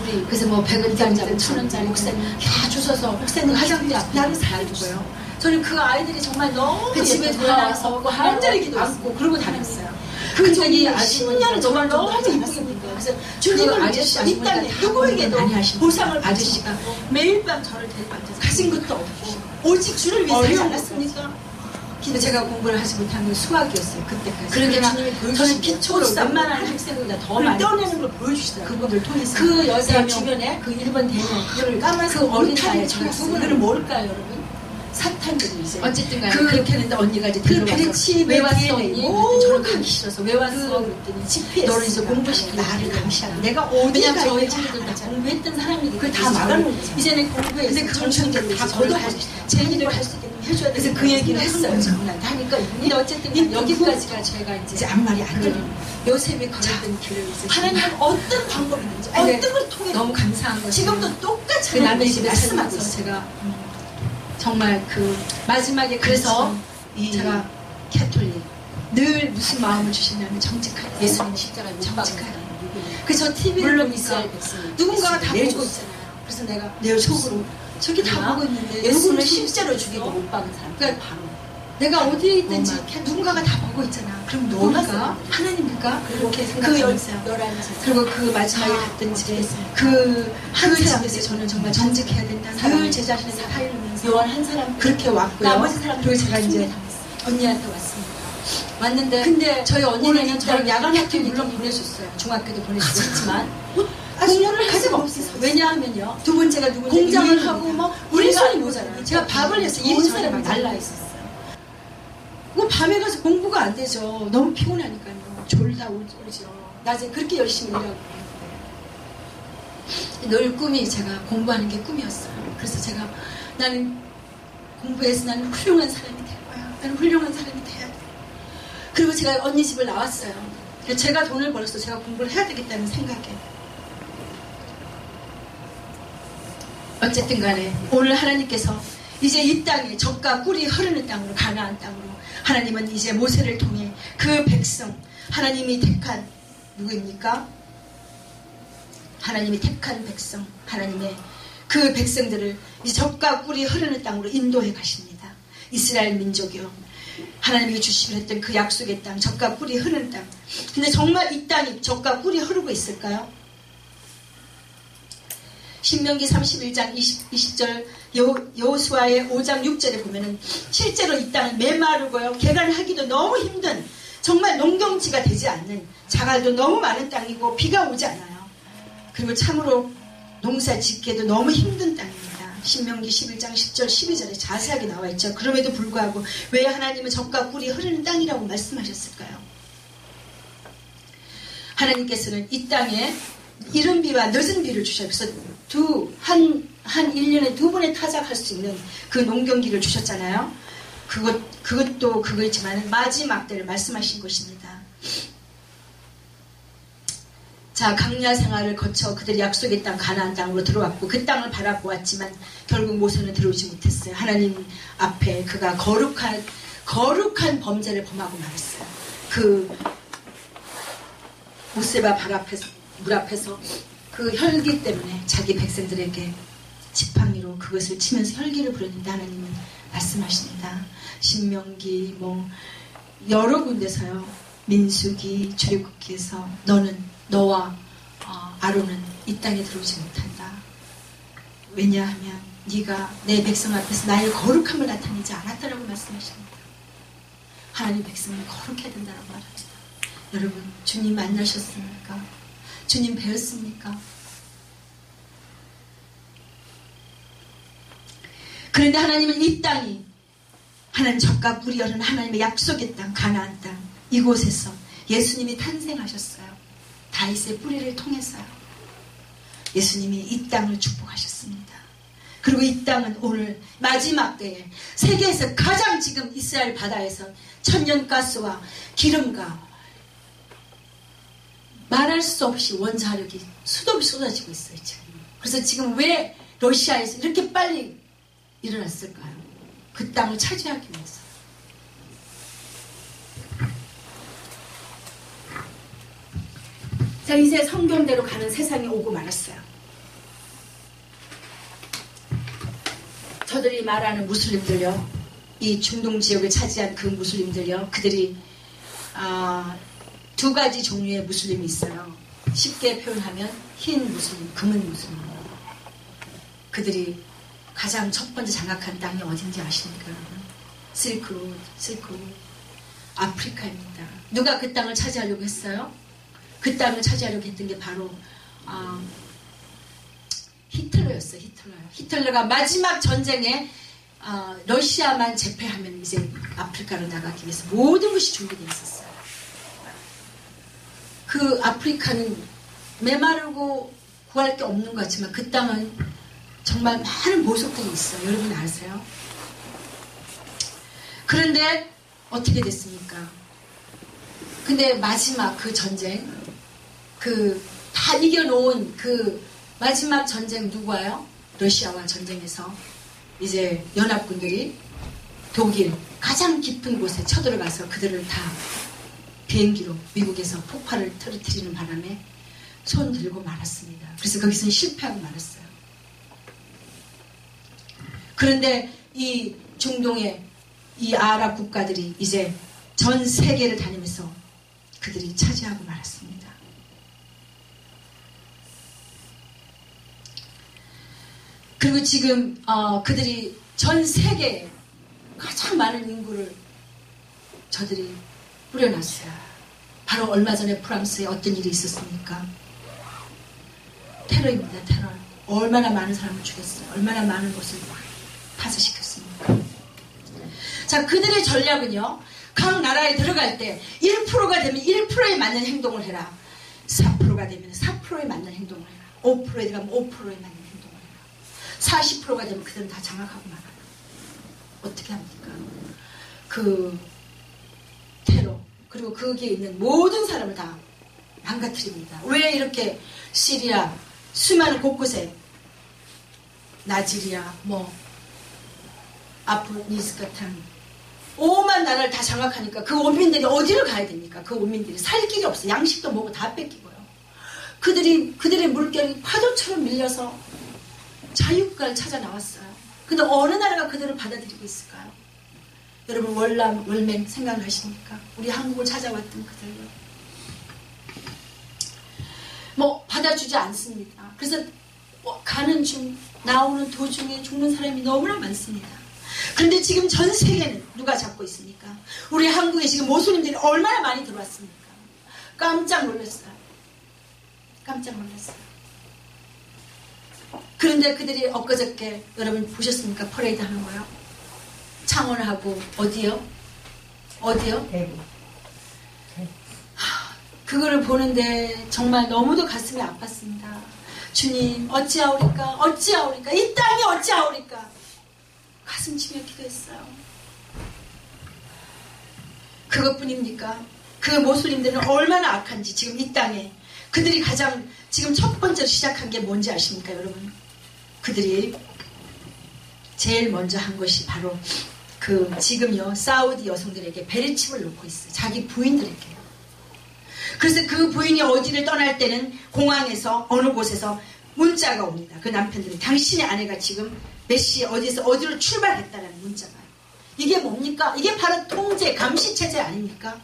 우리 그래서 뭐 100원짜리 1000원짜리 목사님 다 주셔서 목사님 화장대 앞에 나를 살려주고요. 저는 그 아이들이 정말 너무 그 집에 돌아와서 완전히 기도하고 그러고 다녔어요. 그래서 이 10년을 정말 너무 이쁘습니다. 그래서 주님은 아저씨 이 땅에 누구에게도 보상을 아저씨가 매일 밤 저를 데리고 앉아서 가진 것도 없고 오직 주를 위해 살지 않았습니까? 근데 제가 공부를 하지 못한 건 수학이었어요. 그때까지. 그런데 저는 기초로 웬만한 학생보다 더 많이 떠내는 걸 보여주시더라고요. 그분들 통해서. 그 여자 주변에 그 일본 대녀 그거를 까만색 어린 나이에 제가 두 분을 뭘까요, 여러분? 사탄들이 이제 어쨌든 간에 그렇게 했는데 언니가 이제 데려와서 왜 왔어 언니? 저를 가기 싫어서 왜 왔어? 그랬더니 집회에서 너를 이제 공부시키고 나를 감시하는 내가 어디야 저희 친구들 다 공부했던 사람이니 그걸 다 막아놓은 거지. 이제는 공부해서 근데 그걸 저한테 다 걷어갈 제 일을 할 수 있게끔 해줘야 돼. 그래서 그 얘기를 했어요. 저분한테 하니까 근데 어쨌든 여기까지가 제가 이제 아무 말이 안 들려요. 요셉이 걸었던 길을 이제 하나님은 어떤 방법이든지 어떤 걸 통해 너무 감사한 거죠. 지금도 똑같이 그 남의 집에 말씀하면서 제가 정말 그 마지막에 그래서 제가 캐톨릭 늘 무슨 마음을 주시냐면 정직하다. 예수님 십자가에 못 정직하다. 그래서 TV를 보니까 누군가가 다 보고 있잖아요. 그래서 내가 내 속으로 저기 다 보고 있는데 예수를 실제로 죽이고 못 박은 사람. 그러니까 바로 내가 어디에 있든지 누군가가 다 보고 있잖아. 그럼 너가 하나님일까? 그렇게 생각하면서요. 그리고 그 마지막에 갔던 집에 그 한 사람에서 저는 정말 정직해야 된다는 늘 제 자신을 사하려면서 요한 한 사람 그렇게 왔고요. 나머지 사람 그리고 제가 이제 언니한테 왔습니다. 왔는데 근데 저희 언니는 저를 야간 학교 물론 보내줬어요. 중학교도 보내줬지만 공부를 가장 없었어요. 왜냐하면요. 두 번째가 누군지 공장을 하고 뭐 우리 손이 모자라요. 제가 밥을 해서 이 사람이 날라 있었어요. 그 밤에 가서 공부가 안 되죠. 너무 피곤하니까요. 졸다 오죠. 낮에 그렇게 열심히 일하고 늘 꿈이 제가 공부하는 게 꿈이었어요. 그래서 제가 나는 공부해서 나는 훌륭한 사람이 될 거야. 나는 훌륭한 사람이 돼야 돼. 그리고 제가 언니 집을 나왔어요. 제가 돈을 벌어서 제가 공부를 해야 되겠다는 생각에. 어쨌든 간에 오늘 하나님께서 이제 이 땅에 젖과 꿀이 흐르는 땅으로, 가나안 땅으로 하나님은 이제 모세를 통해 그 백성, 하나님이 택한 누구입니까? 하나님이 택한 백성, 하나님의 그 백성들을 이 젖과 꿀이 흐르는 땅으로 인도해 가십니다. 이스라엘 민족이요, 하나님이 주시려 했던 그 약속의 땅, 젖과 꿀이 흐르는 땅. 근데 정말 이 땅이 젖과 꿀이 흐르고 있을까요? 신명기 31장 20절 여호수아의 5장 6절에 보면은 실제로 이 땅은 메마르고요, 개간하기도 너무 힘든, 정말 농경지가 되지 않는, 자갈도 너무 많은 땅이고 비가 오지 않아요. 그리고 참으로 농사 짓기에도 너무 힘든 땅입니다. 신명기 11장 10절 12절에 자세하게 나와 있죠. 그럼에도 불구하고 왜 하나님은 젖과 꿀이 흐르는 땅이라고 말씀하셨을까요? 하나님께서는 이 땅에 이른 비와 늦은 비를 주셔서 한 1년에 2번의 타작할 수 있는 그 농경기를 주셨잖아요. 그것도 그거있지만 마지막 때를 말씀하신 것입니다. 자, 광야 생활을 거쳐 그들이 약속의 땅 가나안 땅으로 들어왔고 그 땅을 바라보았지만 결국 모세는 들어오지 못했어요. 하나님 앞에 그가 거룩한 범죄를 범하고 말았어요. 그 모세바 물 앞에서 그 혈기 때문에 자기 백성들에게 지팡이로 그것을 치면서 혈기를 부렸는데 하나님은 말씀하십니다. 신명기 여러 군데서요, 민수기, 출애굽기에서 너와 아론은 이 땅에 들어오지 못한다. 왜냐하면 네가 내 백성 앞에서 나의 거룩함을 나타내지 않았다라고 말씀하십니다. 하나님 백성은 거룩해야 된다고 말합니다. 여러분, 주님 만나셨습니까? 주님 배웠습니까? 그런데 하나님은 이 땅이 하나님 젖과 꿀이 흐르는 하나님의 약속의 땅, 가나안 땅, 이곳에서 예수님이 탄생하셨어요. 다윗의 뿌리를 통해서요. 예수님이 이 땅을 축복하셨습니다. 그리고 이 땅은 오늘 마지막 때에 세계에서 가장 지금 이스라엘 바다에서 천연가스와 기름과 말할 수 없이 원자력이 수도 없이 쏟아지고 있어요, 지금. 그래서 지금 왜 러시아에서 이렇게 빨리 일어났을까요? 그 땅을 차지하기 위해서. 자, 이제 성경대로 가는 세상이 오고 말았어요. 저들이 말하는 무슬림들요, 이 중동 지역을 차지한 그 무슬림들요, 그들이 두 가지 종류의 무슬림이 있어요. 쉽게 표현하면 흰 무슬림, 금은 무슬림. 그들이 가장 첫 번째 장악한 땅이 어딘지 아십니까? 실크로드, 아프리카입니다. 누가 그 땅을 차지하려고 했어요? 그 땅을 차지하려고 했던 게 바로 히틀러였어요. 히틀러가 마지막 전쟁에 러시아만 제패하면 이제 아프리카로 나가기 위해서 모든 것이 준비되어 있었어요. 그 아프리카는 메마르고 구할 게 없는 것 같지만 그 땅은 정말 많은 보석들이 있어요. 여러분 아세요? 그런데 어떻게 됐습니까? 근데 마지막 그 전쟁, 다 이겨놓은 그 마지막 전쟁 누구와요? 러시아와 전쟁에서 이제 연합군들이 독일 가장 깊은 곳에 쳐들어가서 그들을 다 비행기로 미국에서 폭발을 터뜨리는 바람에 손 들고 말았습니다. 그래서 거기서는 실패하고 말았어요. 그런데 이 중동의 이 아랍 국가들이 이제 전 세계를 다니면서 그들이 차지하고 말았습니다. 그리고 지금 그들이 전 세계에 가장 많은 인구를 저들이 뿌려놨어요. 바로 얼마 전에 프랑스에 어떤 일이 있었습니까? 테러입니다. 테러. 얼마나 많은 사람을 죽였어요. 얼마나 많은 곳을 파쇄시켰습니까? 자, 그들의 전략은요, 각 나라에 들어갈 때 1%가 되면 1%에 맞는 행동을 해라. 4%가 되면 4%에 맞는 행동을 해라. 5%에 들어가면 5%에 맞는 행동을 해라. 40%가 되면 그들은 다 장악하고 말아요. 어떻게 합니까? 그 테러, 그리고 거기에 있는 모든 사람을 다 망가뜨립니다. 왜 이렇게 시리아 수많은 곳곳에 나지리아 아프가니스탄 오만 나라를 다 장악하니까 그 원민들이 어디를 가야 됩니까? 그 원민들이 살 길이 없어. 양식도 뭐고 다 뺏기고요. 그들의 물결이 파도처럼 밀려서 자유국가를 찾아 나왔어요. 근데 어느 나라가 그들을 받아들이고 있을까요? 여러분 월남 월맹 생각나십니까? 우리 한국을 찾아왔던 그들요. 받아주지 않습니다. 그래서 가는 중 나오는 도중에 죽는 사람이 너무나 많습니다. 그런데 지금 전 세계는 누가 잡고 있습니까? 우리 한국에 지금 모슬림들이 얼마나 많이 들어왔습니까? 깜짝 놀랐어요. 깜짝 놀랐어요. 그런데 그들이 엊그저께 여러분 보셨습니까? 퍼레이드 하는 거요. 창원하고 어디요? 대구. 그거를 보는데 정말 너무도 가슴이 아팠습니다. 주님 어찌하오리까 이 땅이 어찌하오리까 가슴 치며 기도했어요. 그것뿐입니까? 그 모슬림들은 얼마나 악한지 지금 이 땅에 그들이 가장 지금 첫 번째로 시작한 게 뭔지 아십니까 여러분? 그들이 제일 먼저 한 것이 바로 지금요 사우디 여성들에게 베레칩을 놓고 있어요. 자기 부인들에게요. 그래서 그 부인이 어디를 떠날 때는 공항에서 어느 곳에서 문자가 옵니다. 그 남편들이 당신의 아내가 지금 몇 시에 어디로 출발했다라는 문자가. 이게 뭡니까? 이게 바로 통제, 감시체제 아닙니까?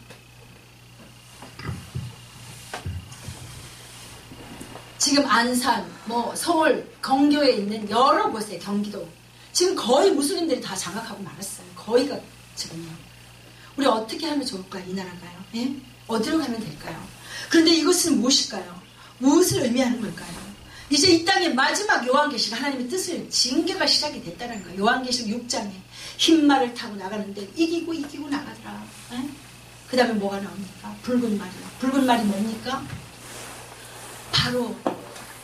지금 안산, 서울, 경교에 있는 여러 곳에 경기도 지금 거의 무슬림들이 다 장악하고 말았어요. 거의가 지금요. 우리 어떻게 하면 좋을까요? 이 나라가요? 예? 어디로 가면 될까요? 그런데 이것은 무엇일까요? 무엇을 의미하는 걸까요? 이제 이 땅의 마지막 요한계시록 하나님의 뜻을 징계가 시작이 됐다는 거예요. 요한계시록 6장에 흰 말을 타고 나가는데 이기고 나가더라. 그 다음에 뭐가 나옵니까? 붉은 말이요. 붉은 말이 뭡니까? 바로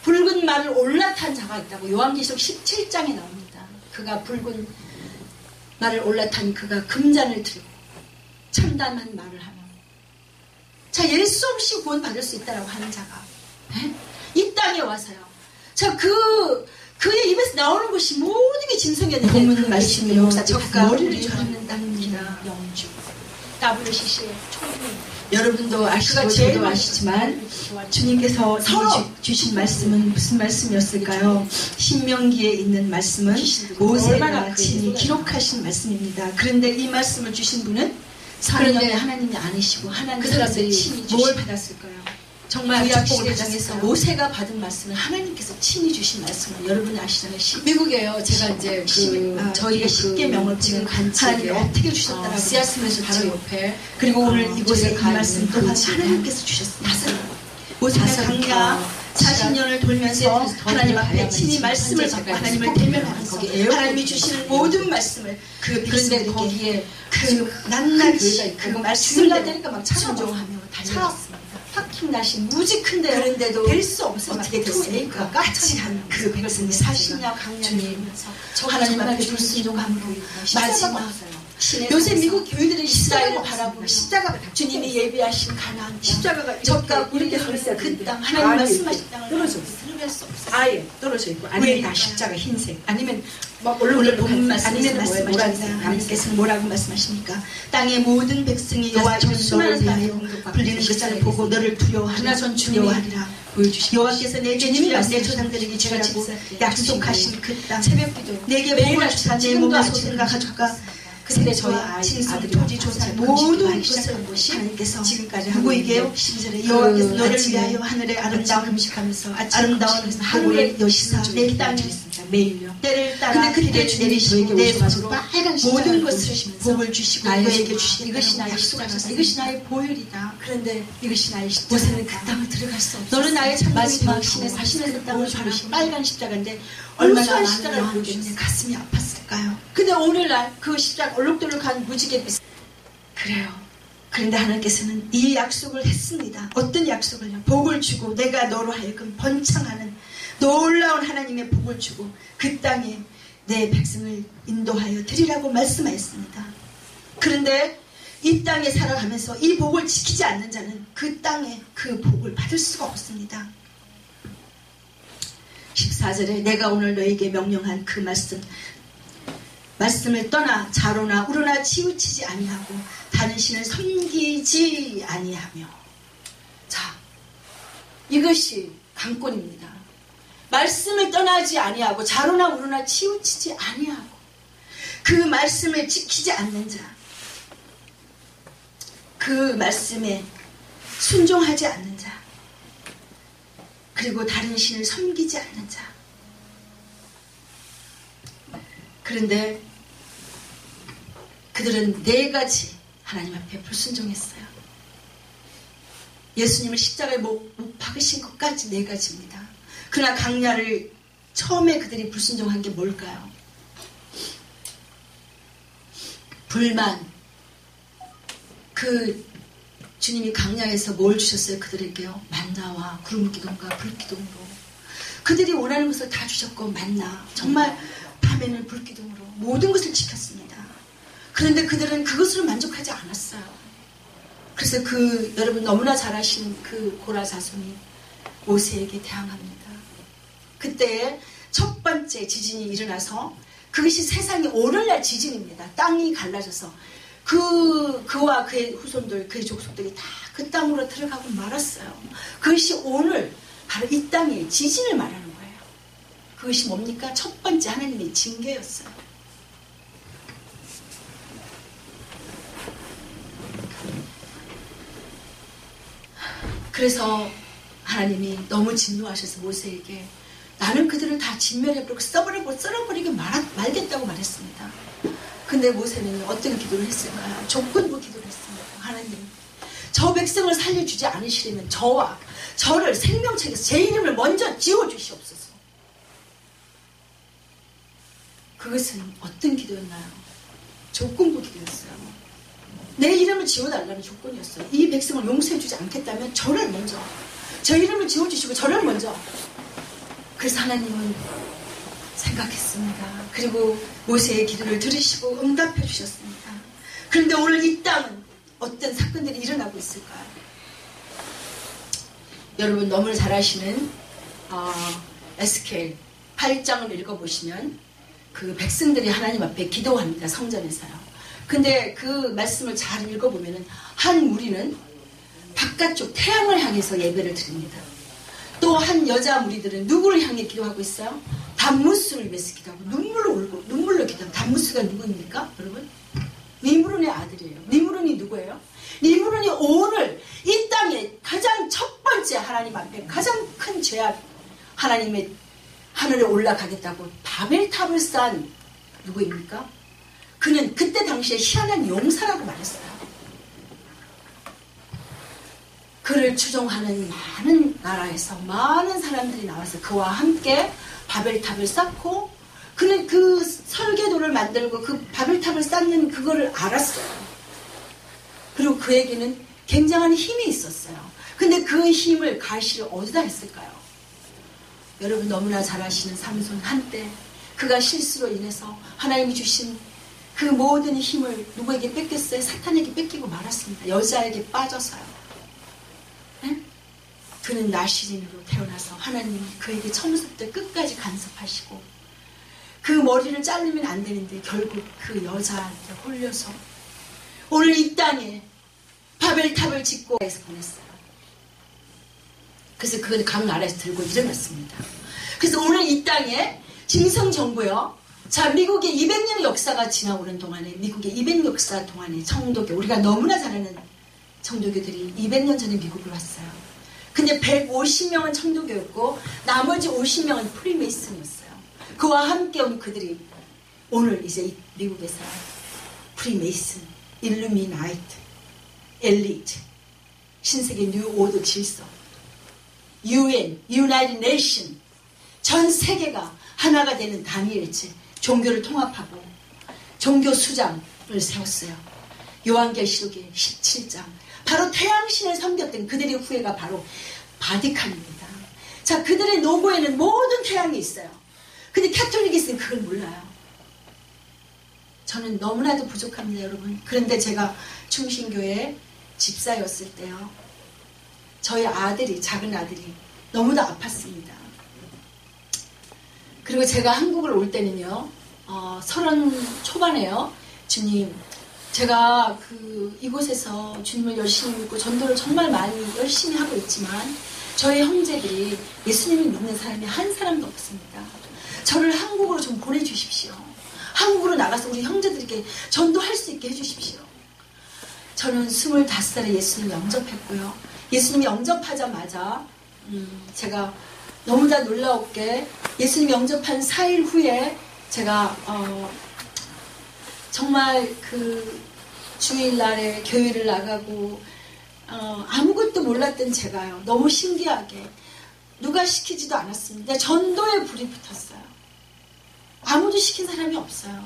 붉은 말을 올라탄 자가 있다고 요한계시록 17장에 나옵니다. 그가 붉은 말을 올라탄 그가 금잔을 들고 참담한 말을 하며 자 예수 없이 구원받을 수 있다라고 하는 자가 이 땅에 와서요. 자 그의 입에서 나오는 것이 모든 게 진성이었는데 본문 말씀이요. 적가 머리를 자른답니다. 영주 WCC의 총리 여러분도 아시고 저도 아시지만 주님께서 주신 말씀은 무슨 말씀이었을까요? 신명기에 있는 말씀은 모세가 친히 기록하신 말씀입니다. 그런데 이 말씀을 주신 분은 그런데 하나님이 아니시고 하나님 그 사람들이 뭘 받았을까요? 정말 구약시대 중에서 모세가 받은 말씀은 하나님께서 친히 주신 말씀을 여러분이 아시잖아요. 미국에요. 제가 이제 저희가 10계명을 지금 하나님이 어떻게 주셨다라고 씨앗스면서 바로 옆에 그리고 오늘 이곳에 이 말씀 또한 하나님께서 주셨습니다. 모세가 강야 40년을 돌면서 하나님 앞에 친히 말씀을 받고 하나님을 대면하면서 하나님이 주시는 모든 말씀을 그런데 거기에 낱낱이 그 말씀을 되니까 막 순종하며 달려갔습니다. 팍킹 나신 무지 큰데 그런데도 될 수 없어서 어떻게 됐습니까? 까칠한 그 백성이 40년 강연하면서 하나님 앞에 순종함으로 마지막 요새 미국 교회들은 십자가를 바라보고 십자가가 주님이 예비하신 가나안 십자가가 적과 우리에게 흐르는 그 땅 하나님 말씀하신 땅을 떨어져 들어갈 수 없어요. 아예 떨어져 있고 아니면 다 십자가 흰색 아니면 오늘 본문 말씀에서 말씀하시는 하나님께서는 뭐라고 말씀하십니까? 땅의 모든 백성이 여호와의 너를 위하여 불리는 것을 보고 너를 두려워하리라. 여호와께서 내 주님과 내 조상들에게 주라고 약속하신 그 땅 새벽기도 내게 복을 주사 내 몸의 소생과 가족과 근데 저희 친손, 토지, 조상 모든 것을 하나님께서 지금까지 하고 있게요. 12절에 여호와께서 너를 위하여 하늘의 아름다운 음식하면서 아름다운 하늘의 여시사 내 땅에 매일요. 때를 따라 그때 주님이 저에게 오셔서 모든 것을 복을 주시고 너에게 주시는 이것이 나의 약속하셨다. 이것이 나의 보혈이다. 그런데 이것이 나의 십자가. 모세는 그 땅을 들어갈 수 없어. 너는 나의 마지막 신에서 그 땅을 주신 빨간 십자가인데 얼마나 십자가를 보여주는데 가슴이 아팠을까요? 근데 오늘날 그 십자가 얼룩덜룩한 무지개 빛 그래요. 그런데 하나님께서는 이 약속을 했습니다. 어떤 약속을요? 복을 주고 내가 너로 하여금 번창하는 놀라운 하나님의 복을 주고 그 땅에 내 백성을 인도하여 드리라고 말씀하였습니다. 그런데 이 땅에 살아가면서 이 복을 지키지 않는 자는 그 땅에 그 복을 받을 수가 없습니다. 14절에 내가 오늘 너에게 명령한 그 말씀을 떠나 좌로나 우로나 치우치지 아니하고 다른 신을 섬기지 아니하며. 자, 이것이 강권입니다. 말씀을 떠나지 아니하고 좌로나 우로나 치우치지 아니하고 그 말씀을 지키지 않는 자, 그 말씀에 순종하지 않는 자, 그리고 다른 신을 섬기지 않는 자. 그런데 그들은 4가지 하나님 앞에 불순종했어요. 예수님을 십자가에 못 박으신 것까지 4가지입니다. 그러나 강야를 처음에 그들이 불순종한 게 뭘까요? 불만. 그 주님이 강야에서 뭘 주셨어요? 그들에게요? 만나와 구름기둥과 불기둥으로. 그들이 원하는 것을 다 주셨고, 만나, 정말 밤에는 불기둥으로 모든 것을 지켰습니다. 그런데 그들은 그것으로 만족하지 않았어요. 그래서 여러분 너무나 잘 아시는 그 고라 자손이 모세에게 대항합니다. 그때 첫 번째 지진이 일어나서, 그것이 세상에 오늘날 지진입니다. 땅이 갈라져서 그와 그의 후손들, 그의 족속들이 다 그 땅으로 들어가고 말았어요. 그것이 오늘 바로 이 땅의 지진을 말하는 거예요. 그것이 뭡니까? 첫 번째 하나님의 징계였어요. 그래서 하나님이 너무 진노하셔서 모세에게 나는 그들을 다 진멸해버리고 썰어버리고 말겠다고 말했습니다. 근데 모세는 어떤 기도를 했을까요? 조건부 기도를 했습니다. 하나님, 저 백성을 살려주지 않으시려면 저를 생명책에서 제 이름을 먼저 지워주시옵소서. 그것은 어떤 기도였나요? 조건부 기도였어요. 내 이름을 지워달라는 조건이었어요. 이 백성을 용서해주지 않겠다면 저를 먼저, 저 이름을 지워주시고 저를 먼저. 그래서 하나님은 생각했습니다. 그리고 모세의 기도를 들으시고 응답해 주셨습니다. 그런데 오늘 이 땅은 어떤 사건들이 일어나고 있을까요? 여러분 너무 잘 아시는 에스겔 8장을 읽어보시면 그 백성들이 하나님 앞에 기도합니다. 성전에서요. 근데 그 말씀을 잘 읽어보면 한 무리는 바깥쪽 태양을 향해서 예배를 드립니다. 또 한 여자 무리들은 누구를 향해 기도하고 있어요? 담무스를 위해서 기도하고 눈물로 기도하고. 담무스가 누구입니까? 여러분? 니므론의 아들이에요. 니므론이 누구예요? 니므론이 오늘 이 땅에 가장 첫 번째 하나님 앞에 가장 큰 죄악, 하나님의 하늘에 올라가겠다고 바벨탑을 쌓은 누구입니까? 그는 그때 당시에 희한한 용사라고 말했어요. 그를 추종하는 많은 나라에서 많은 사람들이 나와서 그와 함께 바벨탑을 쌓고, 그는 그 설계도를 만들고 그 바벨탑을 쌓는 그거를 알았어요. 그리고 그에게는 굉장한 힘이 있었어요. 근데 그 힘을 가시를 어디다 했을까요? 여러분 너무나 잘 아시는 삼손. 한때 그가 실수로 인해서 하나님이 주신 그 모든 힘을 누구에게 뺏겼어요? 사탄에게 뺏기고 말았습니다. 여자에게 빠져서요. 네? 그는 나시린으로 태어나서 하나님이 그에게 처음부터 끝까지 간섭하시고, 그 머리를 자르면 안 되는데 결국 그 여자한테 홀려서 오늘 이 땅에 바벨탑을 짓고 해서 보냈어요. 그래서 그건 각 나라에서 들고 일어났습니다. 그래서 오늘 이 땅에 짐승정부요. 자, 미국의 200년의 역사가 지나오는 동안에, 미국의 200년 역사 동안에 청도교, 우리가 너무나 잘 아는 청도교들이 200년 전에 미국을 왔어요. 근데 150명은 청도교였고 나머지 50명은 프리메이슨이었어요. 그와 함께 온 그들이 오늘 이제 미국에서 프리메이슨, 일루미나이트, 엘리트, 신세계 뉴오더 질서, UN, 유나이티드 네이션, 전 세계가 하나가 되는 다니엘체, 종교를 통합하고 종교 수장을 세웠어요. 요한계시록의 17장. 바로 태양신을 섬겼던 그들의 후예가 바로 바티칸입니다. 자, 그들의 로고에는 모든 태양이 있어요. 근데 캐톨릭에서는 그걸 몰라요. 저는 너무나도 부족합니다, 여러분. 그런데 제가 충신교회 집사였을 때요, 저희 아들이, 작은 아들이 너무도 아팠습니다. 그리고 제가 한국을 올 때는요, 30 초반에요, 주님, 제가 이곳에서 주님을 열심히 믿고 전도를 정말 많이 열심히 하고 있지만 저희 형제들이 예수님을 믿는 사람이 한 사람도 없습니다. 저를 한국으로 좀 보내주십시오. 한국으로 나가서 우리 형제들에게 전도할 수 있게 해주십시오. 저는 25살에 예수님 영접했고요. 예수님 영접하자마자 제가 너무나 놀라웠게 예수님 영접한 4일 후에 제가 정말 주일날에 교회를 나가고 아무것도 몰랐던 제가요, 너무 신기하게 누가 시키지도 않았습니다. 전도에 불이 붙었어요. 아무도 시킨 사람이 없어요.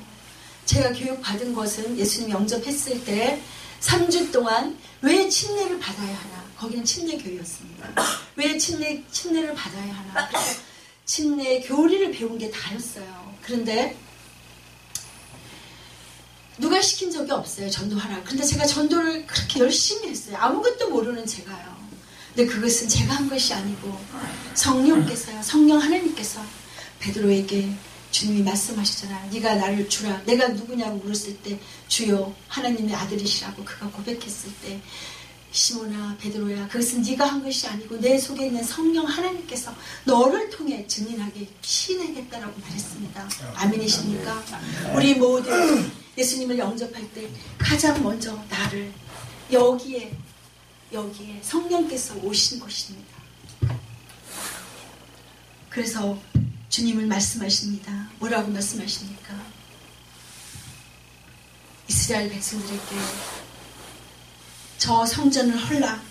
제가 교육받은 것은 예수님 영접했을 때 3주 동안 왜 침례를 받아야 하나, 거기는 침례교회였습니다. 왜 침례를 받아야 하나, 그래서 침례 교리를 배운 게 다였어요. 그런데 누가 시킨 적이 없어요, 전도하라. 근데 제가 전도를 그렇게 열심히 했어요. 아무것도 모르는 제가요. 근데 그것은 제가 한 것이 아니고 성령께서요, 성령 하나님께서 베드로에게 주님이 말씀하시잖아요. 네가 나를 주라. 내가 누구냐고 물었을 때 주여 하나님의 아들이시라고 그가 고백했을 때, 시몬아, 베드로야, 그것은 네가 한 것이 아니고 내 속에 있는 성령 하나님께서 너를 통해 증인하게 시인하겠다라고 말했습니다. 아멘이십니까? 우리 모두 예수님을 영접할 때 가장 먼저 나를 여기에 성령께서 오신 것입니다. 그래서 주님을 말씀하십니다. 뭐라고 말씀하십니까? 이스라엘 백성들에게 저 성전을 헐라.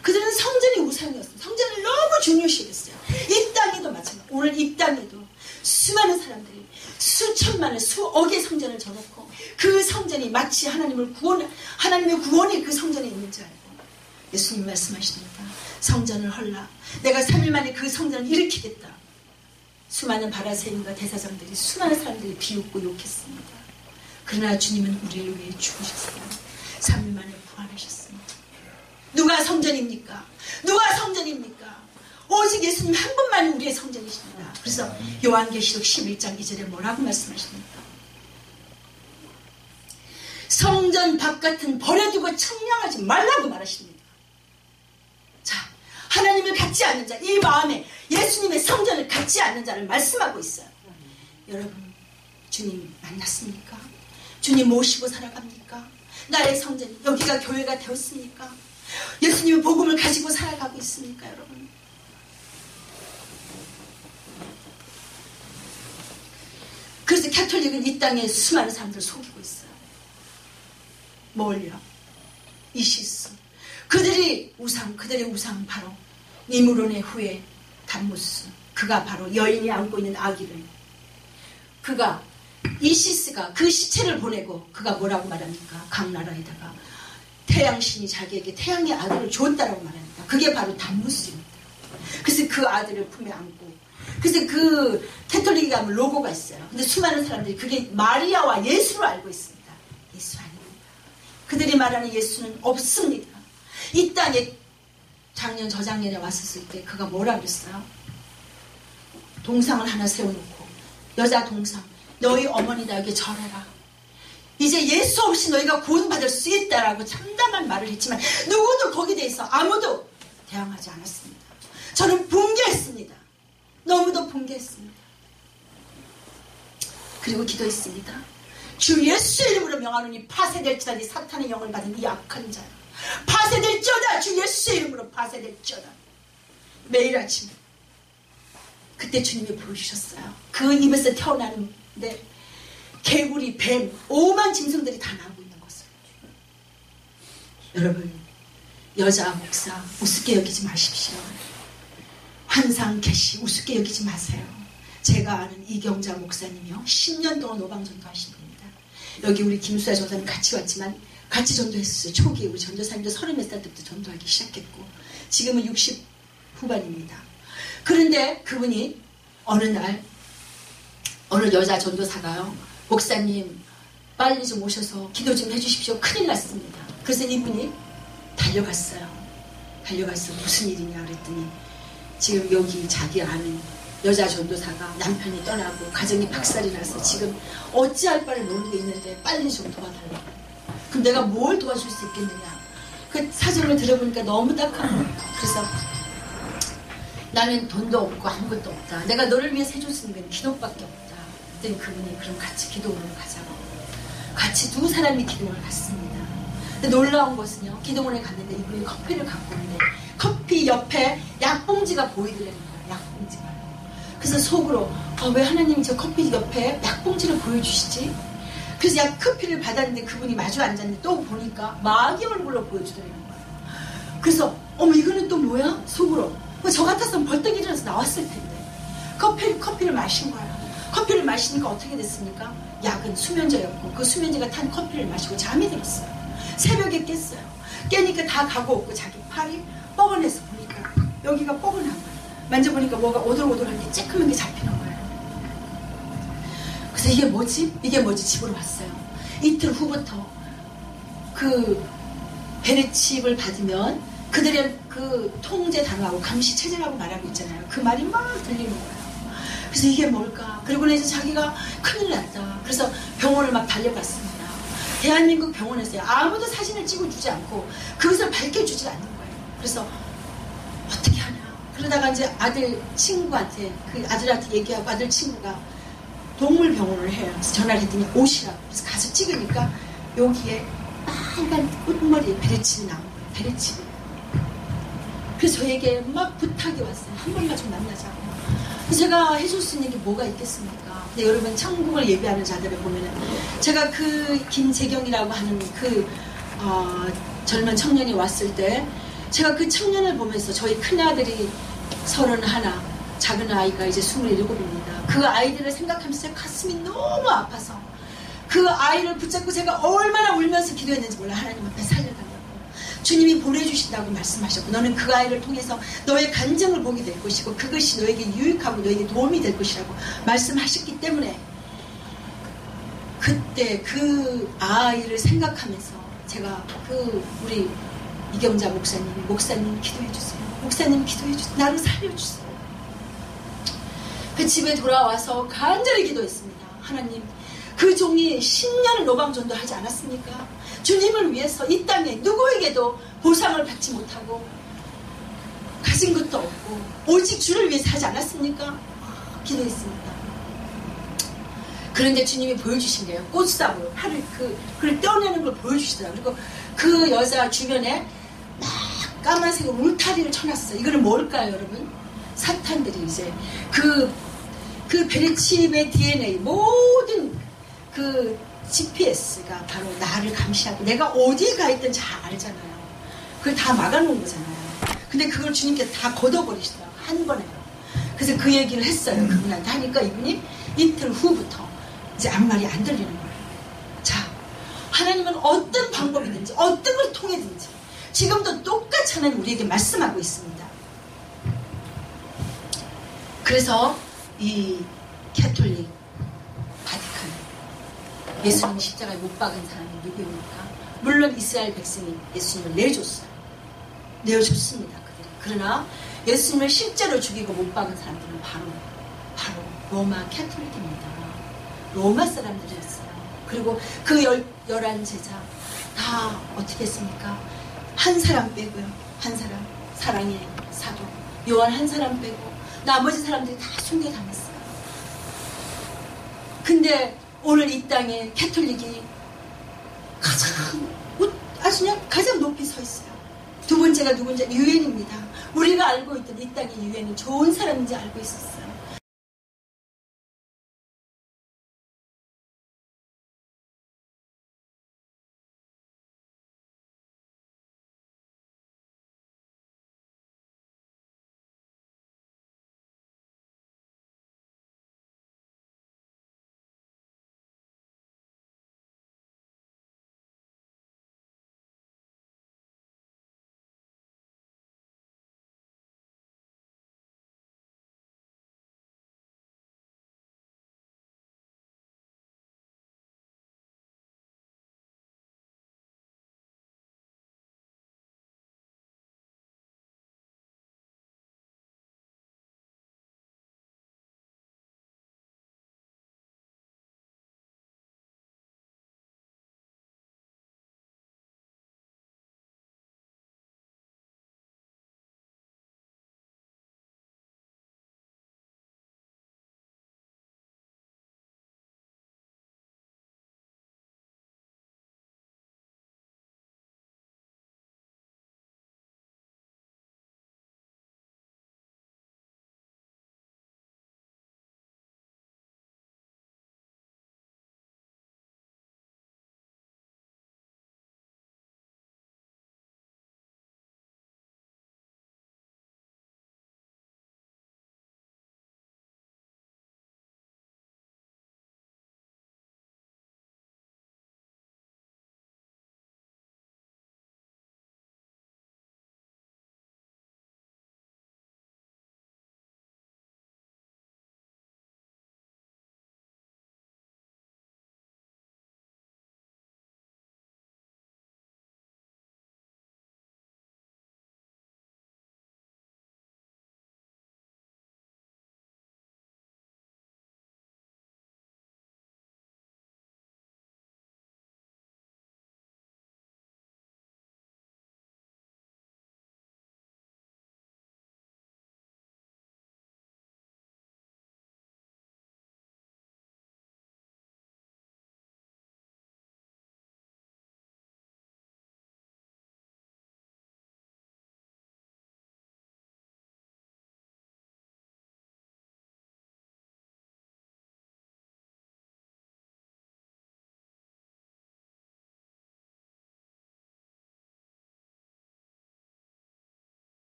그들은 성전이 우상이었어요. 성전을 너무 중요시했어요. 이 땅에도 마찬가지예요. 오늘 이 땅에도 수많은 사람들이 수천만의 수억의 성전을 져놓고 그 성전이 마치 하나님의 구원이 그 성전에 있는 줄 알고 예수님 말씀하십니다. 성전을 헐라. 내가 3일 만에 그 성전을 일으키겠다. 수많은 바라새인과 대사장들이, 수많은 사람들이 비웃고 욕했습니다. 그러나 주님은 우리를 위해 죽으셨어요. 3일 만에 부활하셨습니다. 누가 성전입니까? 누가 성전입니까? 오직 예수님 한 분만이 우리의 성전이십니다. 그래서 요한계시록 11장 2절에 뭐라고 말씀하십니까? 성전 바깥은 버려두고 청량하지 말라고 말하십니다. 자, 하나님을 갖지 않는 자, 이 마음에 예수님의 성전을 갖지 않는 자를 말씀하고 있어요. 여러분, 주님 만났습니까? 주님 모시고 살아갑니까? 나의 성전이 여기가 교회가 되었습니까? 예수님의 복음을 가지고 살아가고 있습니까, 여러분? 그래서 가톨릭은 이 땅에 수많은 사람들을 속이고 있어요. 뭘요? 이시스. 그들의 우상 바로 니무론의 후예 담무스. 그가 바로 여인이 안고 있는 아기를, 그가 이시스가 그 시체를 보내고 그가 뭐라고 말합니까? 각 나라에다가 태양신이 자기에게 태양의 아들을 줬다라고 말합니다. 그게 바로 담무스입니다. 그래서 그 아들을 품에 안고, 그래서 그 캐톨릭에 가면 로고가 있어요. 근데 수많은 사람들이 그게 마리아와 예수로 알고 있습니다. 예수 아닙니다. 그들이 말하는 예수는 없습니다. 이 땅에 작년 저작년에 왔었을 때 그가 뭐라 그랬어요? 동상을 하나 세워놓고, 여자 동상, 너희 어머니다 여기 절해라. 이제 예수 없이 너희가 구원받을 수 있다라고 참담한 말을 했지만 누구도 거기에 대해서 아무도 대항하지 않았습니다. 저는 붕괴했습니다. 너무도 붕괴했습니다. 그리고 기도했습니다. 주 예수의 이름으로 명하노니 파쇄될지라니 사탄의 영을 받은 이 악한 자야. 파쇄될지어다. 주 예수의 이름으로 파쇄될지어다. 매일 아침 그때 주님이 보여주셨어요. 그 입에서 태어나는데 개구리, 뱀, 오만 짐승들이 다 나오고 있는 것을. 여러분, 여자 목사 우습게 여기지 마십시오. 환상 계시 우습게 여기지 마세요. 제가 아는 이경자 목사님이요, 10년 동안 오방전도 하신 분입니다. 여기 우리 김수아 전사님 같이 왔지만 같이 전도했었어요. 초기에 우리 전도사님도 30몇 살 때부터 전도하기 시작했고 지금은 60 후반입니다. 그런데 그분이 어느 날 어느 여자 전도사가요, 목사님 빨리 좀 오셔서 기도 좀 해주십시오. 큰일 났습니다. 그래서 이분이 달려갔어요. 달려가서 무슨 일이냐 그랬더니 지금 여기 자기 아는 여자 전도사가 남편이 떠나고 가정이 박살이 나서 지금 어찌할 바를 모르고 있는데 빨리 좀 도와달라고. 그럼 내가 뭘 도와줄 수 있겠느냐. 그 사정을 들어보니까 너무 딱한 거예요. 그래서 나는 돈도 없고 아무것도 없다. 내가 너를 위해서 해줄 수 있는 건 기도밖에 없다. 그랬더니 그분이 그럼 같이 기도원을 가자고. 같이 두 사람이 기도원을 갔습니다. 근데 놀라운 것은요. 기도원에 갔는데 이분이 커피를 갖고 오는데 커피 옆에 약봉지가 보이더라는 거예요. 약봉지가. 그래서 속으로 왜 하나님이 저 커피 옆에 약봉지를 보여주시지? 그래서 커피를 받았는데 그분이 마주 앉았는데 또 보니까 마귀 얼굴로 보여주더라는 거예요. 그래서 어머 이거는 또 뭐야? 속으로 저 같았으면 벌떡 일어나서 나왔을 텐데 커피를 마신 거야. 커피를 마시니까 어떻게 됐습니까? 약은 수면제였고 그 수면제가 탄 커피를 마시고 잠이 들었어요. 새벽에 깼어요. 깨니까 다 가고 없고 자기 팔이 뻐근해서 보니까 여기가 뻐근한 거예요. 만져보니까 뭐가 오돌오돌하게 쬐끔한 게 잡히는 거예요. 그래서 이게 뭐지? 집으로 왔어요. 이틀 후부터 그 베레칩을 받으면 그들의 그 통제 단어하고 감시 체제라고 말하고 있잖아요. 그 말이 막 들리는 거예요. 그래서 이게 뭘까? 그리고 이제 자기가 큰일 났다. 그래서 병원을 막 달려갔습니다. 대한민국 병원에서요. 아무도 사진을 찍어주지 않고 그것을 밝혀주지 않는 거예요. 그래서 어떻게 하냐. 그러다가 이제 아들 친구한테 그 아들한테 얘기하고 아들 친구가 동물병원을 해요. 그래서 전화를 했더니 오시라고. 그래서 가서 찍으니까 여기에 빨간 꽃머리에 베레칩이 나온 거예요. 베레칩이. 그래서 저에게 막 부탁이 왔어요. 한 번만 좀 만나자고. 그래서 제가 해줄 수 있는 게 뭐가 있겠습니까? 근데 여러분 천국을 예비하는 자들을 보면은 제가 그 김재경이라고 하는 그 젊은 청년이 왔을 때 제가 그 청년을 보면서 저희 큰아들이 31, 작은 아이가 이제 27입니다. 그 아이들을 생각하면서 제 가슴이 너무 아파서 그 아이를 붙잡고 제가 얼마나 울면서 기도했는지 몰라. 하나님 앞에 살려달라고. 주님이 보내주신다고 말씀하셨고 너는 그 아이를 통해서 너의 간증을 보게 될 것이고 그것이 너에게 유익하고 너에게 도움이 될 것이라고 말씀하셨기 때문에 그때 그 아이를 생각하면서 제가 그 우리 이경자 목사님 기도해주세요. 목사님 기도해주세요. 나를 살려주세요. 그 집에 돌아와서 간절히 기도했습니다. 하나님 그 종이 10년을 노방전도 하지 않았습니까? 주님을 위해서 이 땅에 누구에게도 보상을 받지 못하고 가진 것도 없고 오직 주를 위해서 하지 않았습니까? 기도했습니다. 그런데 주님이 보여주신 게요. 꽃사고 팔을 그걸 떼어내는 걸 보여주시더라고요. 그리고 그 여자 주변에 막 까만색 울타리를 쳐놨어요. 이거는 뭘까요, 여러분? 사탄들이 이제 그 베레칩의 DNA 모든 그 GPS가 바로 나를 감시하고 내가 어디에 가 있든 잘 알잖아요. 그걸 다 막아놓은 거잖아요. 근데 그걸 주님께서 다 걷어버리시더라고요. 한 번에요. 그래서 그 얘기를 했어요. 그분한테 하니까 이분이 이틀 후부터 이제 아무 말이 안 들리는 거예요. 자, 하나님은 어떤 방법이든지 어떤 걸 통해든지 지금도 똑같이 하나님 우리에게 말씀하고 있습니다. 그래서 이 캐톨릭 바티칸 예수님 십자가에 못 박은 사람이 누구입니까? 물론 이스라엘 백성이 예수님을 내어줬습니다. 그들이. 그러나 예수님을 실제로 죽이고 못 박은 사람들은 바로 로마 캐톨릭입니다. 로마 사람들이었어요. 그리고 그 11 제자 다 어떻게 했습니까? 한 사람 빼고요. 한 사람 사랑의 사도 요한 한 사람 빼고 나머지 사람들이 다 순교당했어요. 근데 오늘 이 땅에 캐톨릭이 아주 그냥 가장 높이 서 있어요. 두 번째가 누군지 유엔입니다. 우리가 알고 있던 이 땅의 유엔은 좋은 사람인지 알고 있었어요.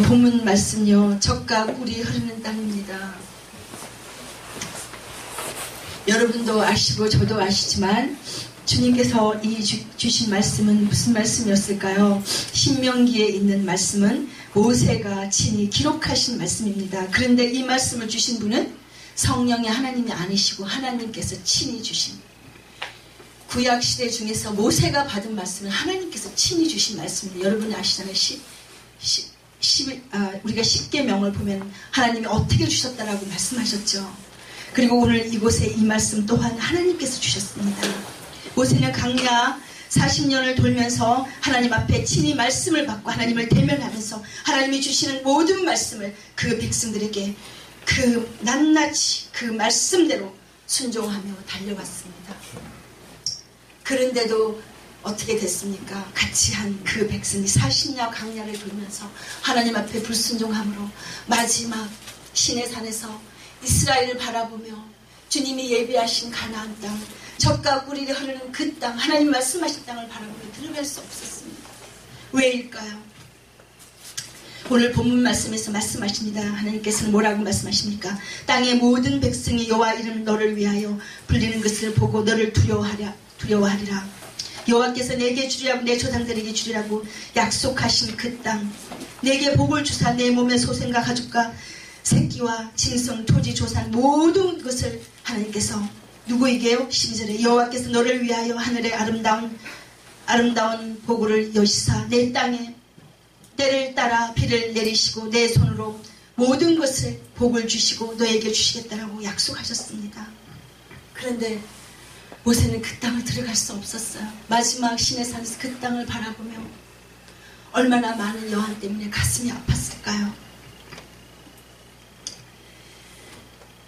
본문 말씀요, 젖과 꿀이 흐르는 땅입니다. 여러분도 아시고 저도 아시지만 주님께서 주신 말씀은 무슨 말씀이었을까요? 신명기에 있는 말씀은 모세가 친히 기록하신 말씀입니다. 그런데 이 말씀을 주신 분은 성령의 하나님이 아니시고 하나님께서 친히 주신, 구약시대 중에서 모세가 받은 말씀은 하나님께서 친히 주신 말씀입니다. 여러분이 아시잖아요. 우리가 십계명을 보면 하나님이 어떻게 주셨다라고 말씀하셨죠. 그리고 오늘 이곳에 이 말씀 또한 하나님께서 주셨습니다. 모세는 광야 40년을 돌면서 하나님 앞에 친히 말씀을 받고 하나님을 대면하면서 하나님이 주시는 모든 말씀을 그 백성들에게 그 낱낱이 그 말씀대로 순종하며 달려갔습니다. 그런데도 어떻게 됐습니까? 같이 한 그 백성이 40년 광야를 돌면서 하나님 앞에 불순종함으로 마지막 시내산에서 이스라엘을 바라보며 주님이 예비하신 가나안 땅, 젖과 꿀이 흐르는 그 땅, 하나님 말씀하신 땅을 바라보며 들어갈 수 없었습니다. 왜일까요? 오늘 본문 말씀에서 말씀하십니다. 하나님께서는 뭐라고 말씀하십니까? 땅의 모든 백성이 여호와 이름 너를 위하여 불리는 것을 보고 너를 두려워하리라. 여호와께서 내게 주리라고 내 조상들에게 주리라고 약속하신 그 땅, 내게 복을 주사 내 몸의 소생과 가족과 새끼와 짐승, 토지, 조산 모든 것을 하나님께서 누구에게요? 12절에 여호와께서 너를 위하여 하늘의 아름다운 보고를 여시사 내 땅에 때를 따라 비를 내리시고 내 손으로 모든 것을 복을 주시고 너에게 주시겠다라고 약속하셨습니다. 그런데 모세는 그 땅을 들어갈 수 없었어요. 마지막 시내산에서 그 땅을 바라보며 얼마나 많은 여한 때문에 가슴이 아팠을까요?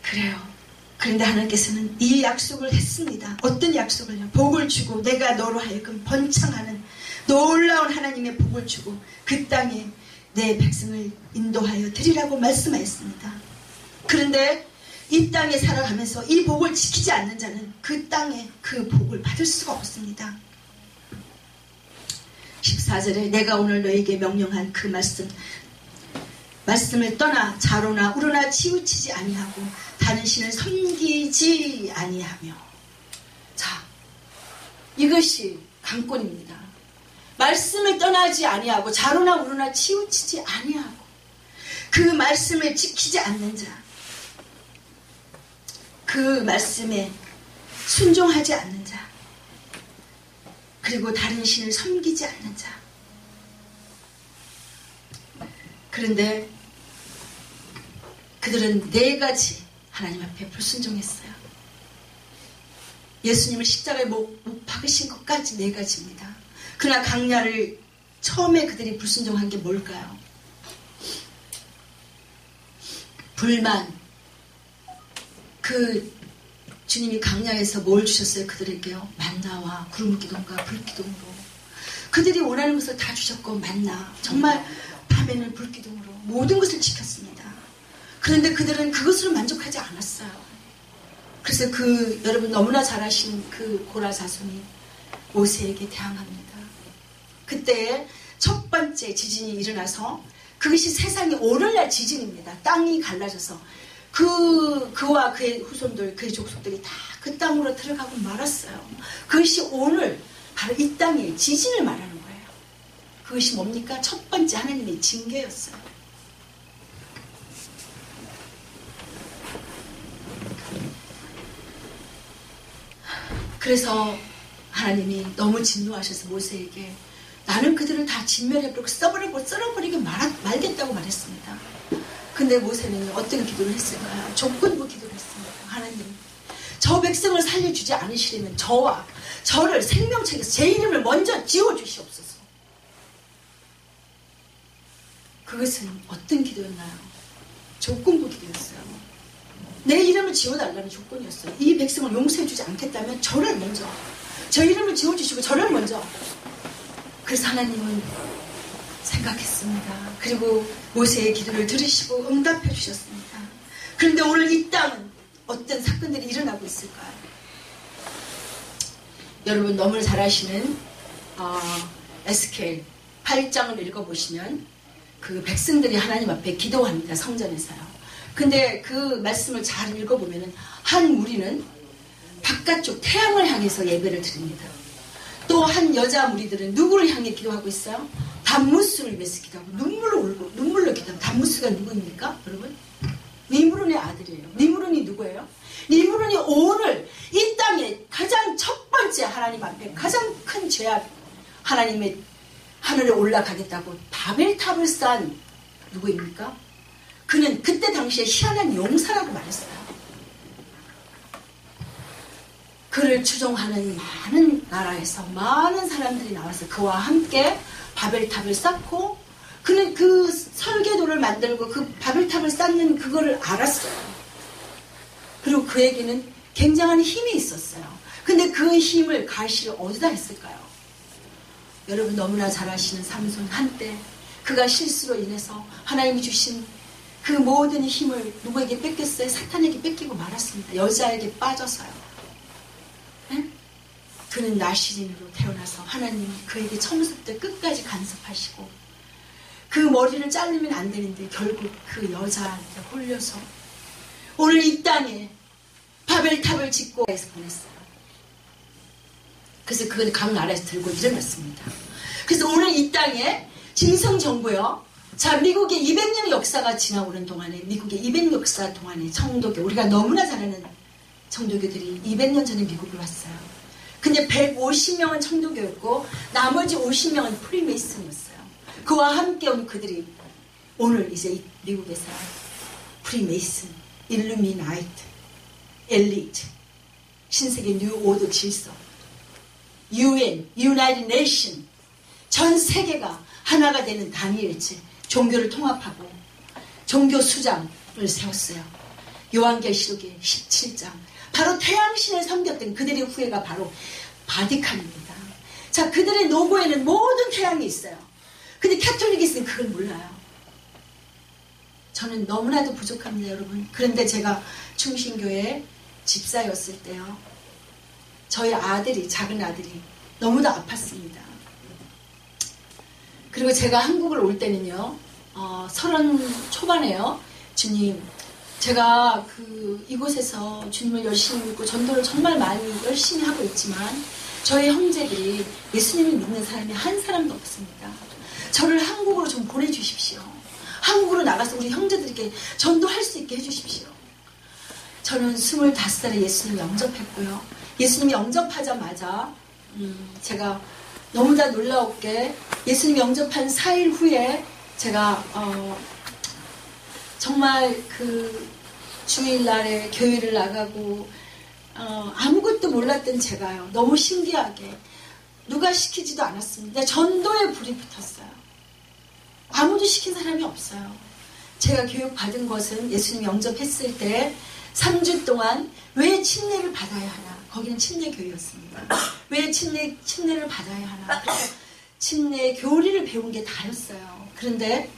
그래요. 그런데 하나님께서는 이 약속을 했습니다. 어떤 약속을요? 복을 주고 내가 너로 하여금 번창하는 놀라운 하나님의 복을 주고 그 땅에 내 백성을 인도하여 드리라고 말씀하였습니다. 그런데 이 땅에 살아가면서 이 복을 지키지 않는 자는 그 땅에 그 복을 받을 수가 없습니다. 14절에 내가 오늘 너에게 명령한 그 말씀을 떠나 좌로나 우로나 치우치지 아니하고 다른 신을 섬기지 아니하며. 자, 이것이 강권입니다. 말씀을 떠나지 아니하고 좌로나 우로나 치우치지 아니하고 그 말씀을 지키지 않는 자, 그 말씀에 순종하지 않는 자, 그리고 다른 신을 섬기지 않는 자. 그런데 그들은 네 가지 하나님 앞에 불순종했어요. 예수님을 십자가에 못 박으신 것까지 네 가지입니다. 그러나 광야를 처음에 그들이 불순종한 게 뭘까요? 불만. 그 주님이 광야에서 뭘 주셨어요? 그들에게요? 만나와 구름기둥과 불기둥으로. 그들이 원하는 것을 다 주셨고 만나. 정말 밤에는 불기둥으로 모든 것을 지켰습니다. 그런데 그들은 그것으로 만족하지 않았어요. 그래서 여러분 너무나 잘 아시는 그 고라 자손이 모세에게 대항합니다. 그때 첫 번째 지진이 일어나서 그것이 세상에 오늘날 지진입니다. 땅이 갈라져서 그와 그의 후손들, 그의 족속들이 다 그 땅으로 들어가고 말았어요. 그것이 오늘 바로 이 땅의 지진을 말하는 거예요. 그것이 뭡니까? 첫 번째 하나님의 징계였어요. 그래서 하나님이 너무 진노하셔서 모세에게 나는 그들을 다 진멸해버리고 썰어버리게 말겠다고 말했습니다. 근데 모세는 어떤 기도를 했을까요? 조건부 기도를 했습니다. 하나님, 저 백성을 살려주지 않으시려면 저를 생명책에서 제 이름을 먼저 지워주시옵소서. 그것은 어떤 기도였나요? 조건부 기도였어요. 내 이름을 지워달라는 조건이었어요. 이 백성을 용서해주지 않겠다면 저를 먼저, 저 이름을 지워주시고 저를 먼저. 그래서 하나님은 생각했습니다. 그리고 모세의 기도를 들으시고 응답해 주셨습니다. 그런데 오늘 이 땅은 어떤 사건들이 일어나고 있을까요? 여러분 너무 잘 아시는 에스겔 8장을 읽어보시면 그 백성들이 하나님 앞에 기도합니다. 성전에서요. 근데 그 말씀을 잘 읽어보면은 한 무리는 바깥쪽 태양을 향해서 예배를 드립니다. 또 한 여자 무리들은 누구를 향해 기도하고 있어요? 담무스를 위해서 기도하고 눈물로 기도하고. 담무스가 누구입니까? 여러분? 니므론의 아들이에요. 니므론이 누구예요? 니므론이 오늘 이 땅에 가장 첫 번째 하나님 앞에 가장 큰 죄악 하나님의 하늘에 올라가겠다고 바벨탑을 쌓은 누구입니까? 그는 그때 당시에 희한한 용사라고 말했어요. 그를 추종하는 많은 나라에서 많은 사람들이 나와서 그와 함께 바벨탑을 쌓고 그는 그 설계도를 만들고 그 바벨탑을 쌓는 그거를 알았어요. 그리고 그에게는 굉장한 힘이 있었어요. 근데 그 힘을 가시를 어디다 했을까요? 여러분 너무나 잘 아시는 삼손 한때 그가 실수로 인해서 하나님이 주신 그 모든 힘을 누구에게 뺏겼어요? 사탄에게 뺏기고 말았습니다. 여자에게 빠져서요. 네? 그는 나시린으로 태어나서 하나님이 그에게 처음부터 끝까지 간섭하시고 그 머리를 자르면 안 되는데 결국 그 여자한테 홀려서 오늘 이 땅에 바벨탑을 짓고 해서 보냈어요. 그래서 그건 각 나라에서 들고 일어났습니다. 그래서 오늘 이 땅에 진성정부요. 자, 미국의 200년의 역사가 지나오는 동안에 미국의 200년 역사 동안에 청도교 우리가 너무나 잘 아는 청도교들이 200년 전에 미국을 왔어요. 근데 150명은 청도교였고 나머지 50명은 프리메이슨이었어요. 그와 함께 온 그들이 오늘 이제 미국에서 프리메이슨, 일루미나이트, 엘리트, 신세계 뉴 오더 질서, UN, 유나이티드 네이션, 전 세계가 하나가 되는 단위일체, 종교를 통합하고 종교 수장을 세웠어요. 요한계시록의 17장. 바로 태양신을 섬겼던 그들의 후예가 바로 바티칸입니다. 자, 그들의 로고에는 모든 태양이 있어요. 근데 캐톨릭에서는 그걸 몰라요. 저는 너무나도 부족합니다, 여러분. 그런데 제가 충신교회 집사였을 때요. 저희 아들이, 작은 아들이 너무도 아팠습니다. 그리고 제가 한국을 올 때는요, 30 초반에요. 주님, 제가 이곳에서 주님을 열심히 믿고 전도를 정말 많이 열심히 하고 있지만 저희 형제들이 예수님을 믿는 사람이 한 사람도 없습니다. 저를 한국으로 좀 보내주십시오. 한국으로 나가서 우리 형제들에게 전도할 수 있게 해주십시오. 저는 25살에 예수님 영접했고요. 예수님 영접하자마자 제가 너무나 놀라웠게 예수님 영접한 4일 후에 제가 정말 주일날에 교회를 나가고 아무것도 몰랐던 제가요. 너무 신기하게 누가 시키지도 않았습니다. 전도에 불이 붙었어요. 아무도 시킨 사람이 없어요. 제가 교육받은 것은 예수님 영접했을 때 3주 동안 왜 침례를 받아야 하나. 거기는 침례교회였습니다. 왜 침례를 받아야 하나. 그래서 침례 교리를 배운 게 다였어요. 그런데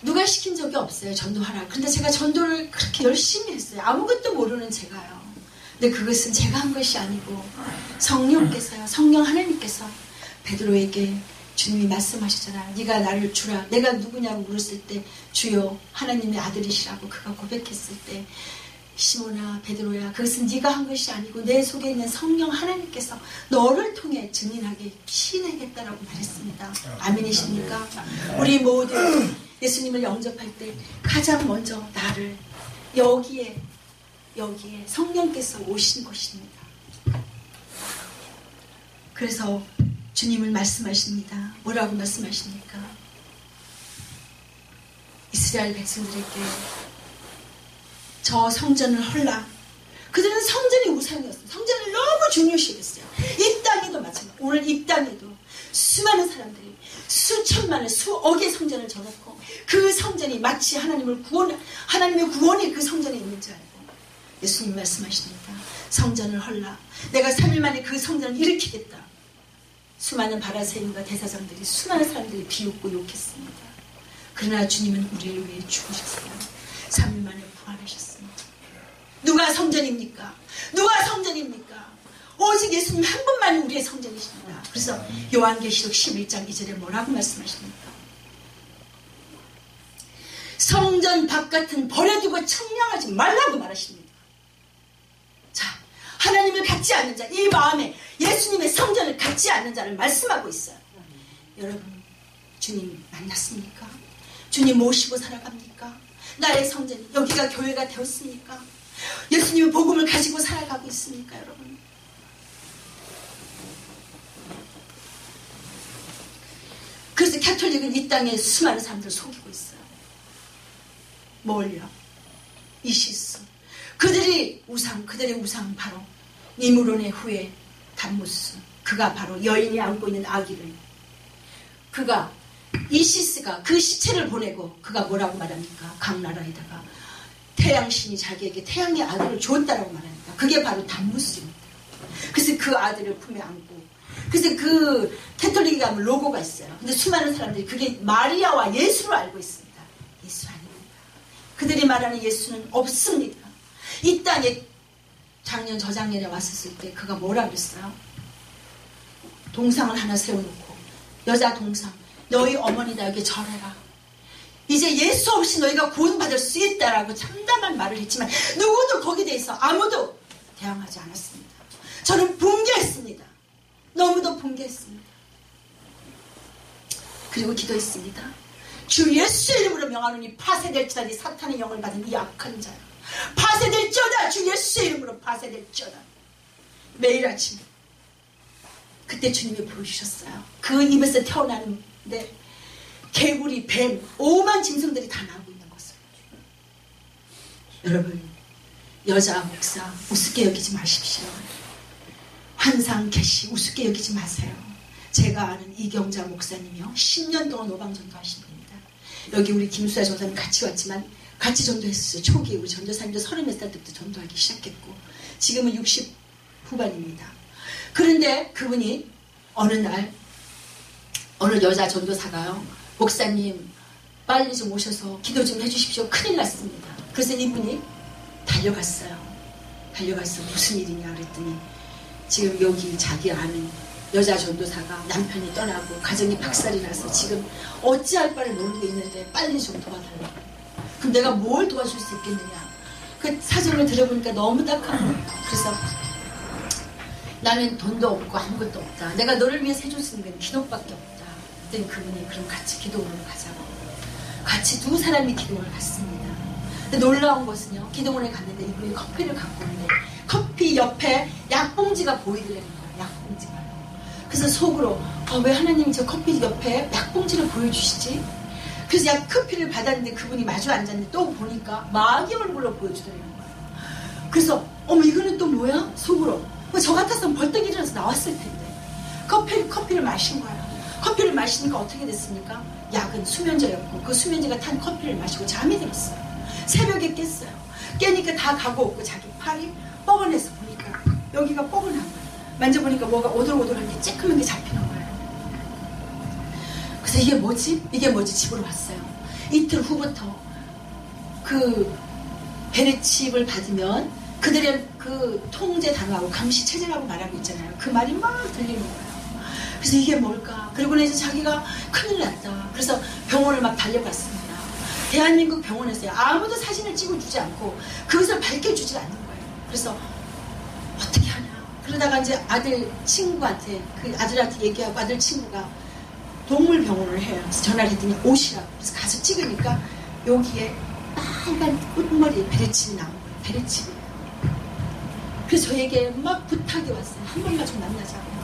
누가 시킨 적이 없어요. 전도하라. 그런데 제가 전도를 그렇게 열심히 했어요. 아무것도 모르는 제가요. 근데 그것은 제가 한 것이 아니고 성령께서요. 성령 하나님께서 베드로에게 주님이 말씀하시잖아요. 네가 나를 주라. 내가 누구냐고 물었을 때 주여 하나님의 아들이시라고 그가 고백했을 때 시몬아 베드로야 그것은 네가 한 것이 아니고 내 속에 있는 성령 하나님께서 너를 통해 증인하게 시인하겠다라고 말했습니다. 아멘이십니까? 우리 모두 예수님을 영접할 때 가장 먼저 나를 여기에 성령께서 오신 것입니다. 그래서 주님을 말씀하십니다. 뭐라고 말씀하십니까? 이스라엘 백성들에게 저 성전을 헐라. 그들은 성전이 우상이었어요. 성전을 너무 중요시했어요. 이 땅에도 마찬가지로 오늘 이 땅에도 수많은 사람들이 수천만의 수억의 성전을 져놓고 그 성전이 마치 하나님의 구원이 그 성전에 있는 줄 알고 예수님 말씀하십니다. 성전을 헐라. 내가 3일 만에 그 성전을 일으키겠다. 수많은 바리새인과 대사장들이 수많은 사람들이 비웃고 욕했습니다. 그러나 주님은 우리를 위해 죽으셨어요. 3일 만에 부활하셨습니다. 누가 성전입니까? 누가 성전입니까? 오직 예수님 한 분만이 우리의 성전이십니다. 그래서 요한계시록 11장 2절에 뭐라고 말씀하십니까? 성전 바깥은 버려두고 청량하지 말라고 말하십니다. 자, 하나님을 갖지 않는 자, 이 마음에 예수님의 성전을 갖지 않는 자를 말씀하고 있어요. 여러분, 주님 만났습니까? 주님 모시고 살아갑니까? 나의 성전이 여기가 교회가 되었습니까? 예수님의 복음을 가지고 살아가고 있습니까, 여러분? 그래서 가톨릭은 이 땅에 수많은 사람들을 속이고 있어요. 뭘요? 이시스. 그들의 우상 바로 니무론의 후예 담무스. 그가 바로 여인이 안고 있는 아기를, 그가 이시스가 그 시체를 보내고 그가 뭐라고 말합니까? 각 나라에다가 태양신이 자기에게 태양의 아들을 주었다라고 말합니다. 그게 바로 담무스입니다. 그래서 그 아들을 품에 안고, 그래서 그 캐톨릭에 가면 로고가 있어요. 근데 수많은 사람들이 그게 마리아와 예수를 알고 있습니다. 예수 아닙니다. 그들이 말하는 예수는 없습니다. 이 땅에 작년 저작년에 왔었을 때 그가 뭐라 그랬어요? 동상을 하나 세워놓고, 여자 동상, 너희 어머니다 여기 절해라. 이제 예수 없이 너희가 구원받을 수 있다라고 참담한 말을 했지만 누구도 거기에 대해서 아무도 대항하지 않았습니다. 저는 붕괴했습니다. 너무도 붕괴했습니다. 그리고 기도했습니다. 주 예수 이름으로 명하노니 파쇄될지라니 사탄의 영을 받은 이 악한 자야. 파쇄될지어다. 주 예수 이름으로 파쇄될지어다. 매일 아침 그때 주님이 보여주셨어요. 그 입에서 태어나는데 개구리, 뱀, 오만 짐승들이 다 나오고 있는 것을. 여러분, 여자 목사 우습게 여기지 마십시오. 환상 계시 우습게 여기지 마세요. 제가 아는 이경자 목사님이요, 10년 동안 오방전도 하신 분입니다. 여기 우리 김수아 전사님 같이 왔지만 같이 전도했었어요. 초기에 우리 전도사님도 30몇 살 때부터 전도하기 시작했고 지금은 60 후반입니다. 그런데 그분이 어느 날 어느 여자 전도사가요, 목사님 빨리 좀 오셔서 기도 좀 해주십시오. 큰일 났습니다. 그래서 이분이 달려갔어요. 달려가서 무슨 일이냐 그랬더니 지금 여기 자기 아는 여자 전도사가 남편이 떠나고 가정이 박살이 나서 지금 어찌할 바를 모르고 있는데 빨리 좀 도와달라고. 그럼 내가 뭘 도와줄 수 있겠느냐. 그 사정을 들어보니까 너무 딱한 거예요. 그래서 나는 돈도 없고 아무것도 없다. 내가 너를 위해서 해줄 수 있는 건 기도밖에 없다. 그랬더니 그분이 그럼 같이 기도원을 가자고. 같이 두 사람이 기도원을 갔습니다. 근데 놀라운 것은요, 기도원에 갔는데 이분이 커피를 갖고 오는데 커피 옆에 약봉지가 보이더라는 거예요. 약봉지가. 그래서 속으로 왜 하나님이 저 커피 옆에 약봉지를 보여주시지? 그래서 커피를 받았는데 그분이 마주 앉았는데 또 보니까 마귀 얼굴로 보여주더라는 거예요. 그래서 어머 이거는 또 뭐야? 속으로 저 같았으면 벌떡 일어나서 나왔을 텐데 커피를 마신 거예요. 커피를 마시니까 어떻게 됐습니까? 약은 수면제였고 그 수면제가 탄 커피를 마시고 잠이 들었어요. 새벽에 깼어요. 깨니까 다 가고 없고 자기 팔이 뻐근해서 보니까 여기가 뻐근한 거예요. 만져보니까 뭐가 오돌오돌한 게 쬐끔한 게 잡히는 거예요. 그래서 이게 뭐지? 집으로 왔어요. 이틀 후부터 그 베레칩을 받으면 그들의 그 통제 단어하고 감시 체제라고 말하고 있잖아요. 그 말이 막 들리는 거예요. 그래서 이게 뭘까? 그리고 이제 자기가 큰일 났다. 그래서 병원을 막 달려갔습니다. 대한민국 병원에서 아무도 사진을 찍어주지 않고 그것을 밝혀주지 않는 거예요. 그래서 어떻게 하냐. 그러다가 이제 아들 친구한테, 그 아들한테 얘기하고 아들 친구가 동물병원을 해요. 그래서 전화를 했더니 오시라고. 그래서 가서 찍으니까 여기에 빨간 꽃머리 베레칩이 나온 거예요. 베레칩이. 그래서 저에게 막 부탁이 왔어요. 한 번만 좀 만나자고.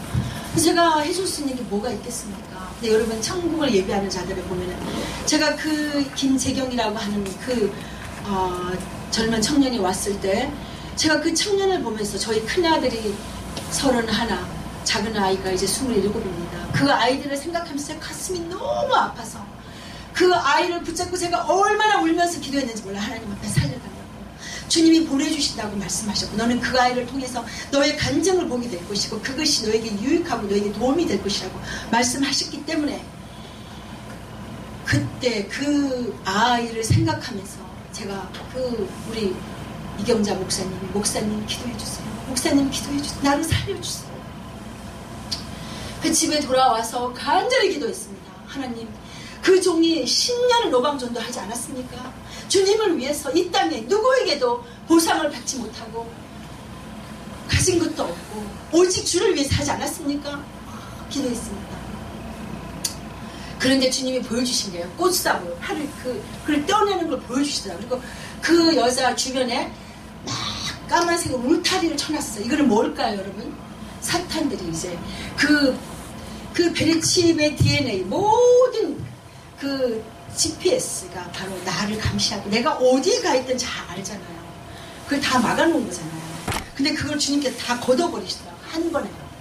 그래서 제가 해줄 수 있는 게 뭐가 있겠습니까? 근데 여러분 천국을 예비하는 자들을 보면은 제가 그 김재경이라고 하는 그 젊은 청년이 왔을 때 제가 그 청년을 보면서 저희 큰아들이 31, 작은 아이가 이제 27입니다. 그 아이들을 생각하면서 제 가슴이 너무 아파서 그 아이를 붙잡고 제가 얼마나 울면서 기도했는지 몰라요. 하나님 앞에 살려달라고. 주님이 보내주신다고 말씀하셨고 너는 그 아이를 통해서 너의 간증을 보게 될 것이고 그것이 너에게 유익하고 너에게 도움이 될 것이라고 말씀하셨기 때문에 그때 그 아이를 생각하면서 제가 그 우리 이경자 목사님 기도해 주세요. 목사님 기도해 주세요. 나를 살려주세요. 그 집에 돌아와서 간절히 기도했습니다. 하나님, 그 종이 10년을 노방전도 하지 않았습니까? 주님을 위해서 이 땅에 누구에게도 보상을 받지 못하고 가진 것도 없고 오직 주를 위해서 하지 않았습니까? 기도했습니다. 그런데 주님이 보여주신 게요. 꽃사물, 팔을 그걸 떼어내는 걸 보여주시더라고요. 그리고 그 여자 주변에 막 까만색 울타리를 쳐놨어요. 이거는 뭘까요, 여러분? 사탄들이 이제 그 베리칩의 DNA, 모든 그 GPS가 바로 나를 감시하고 내가 어디에 가 있든 잘 알잖아요. 그걸 다 막아놓은 거잖아요. 근데 그걸 주님께서 다 걷어버리시더라고요. 한 번에요.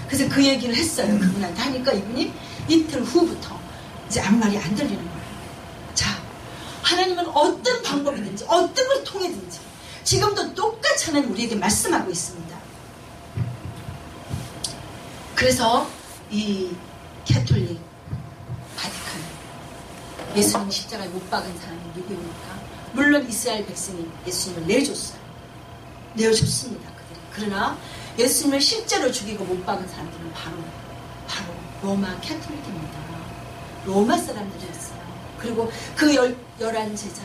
그래서 그 얘기를 했어요. 그분한테 하니까 이분이 이틀 후부터 이제 아무 말이 안 들리는 거예요. 자, 하나님은 어떤 방법이든지 어떤 걸 통해든지 지금도 똑같이 하나님 우리에게 말씀하고 있습니다. 그래서 이 캐톨릭 바티칸, 예수님 십자가에 못 박은 사람이 누구입니까? 물론 이스라엘 백성이 예수님을 내줬어요. 내어줬습니다. 그들이. 그러나 예수님을 실제로 죽이고 못 박은 사람들은 바로 로마 캐톨릭입니다. 로마 사람들이었어요. 그리고 그 11 제자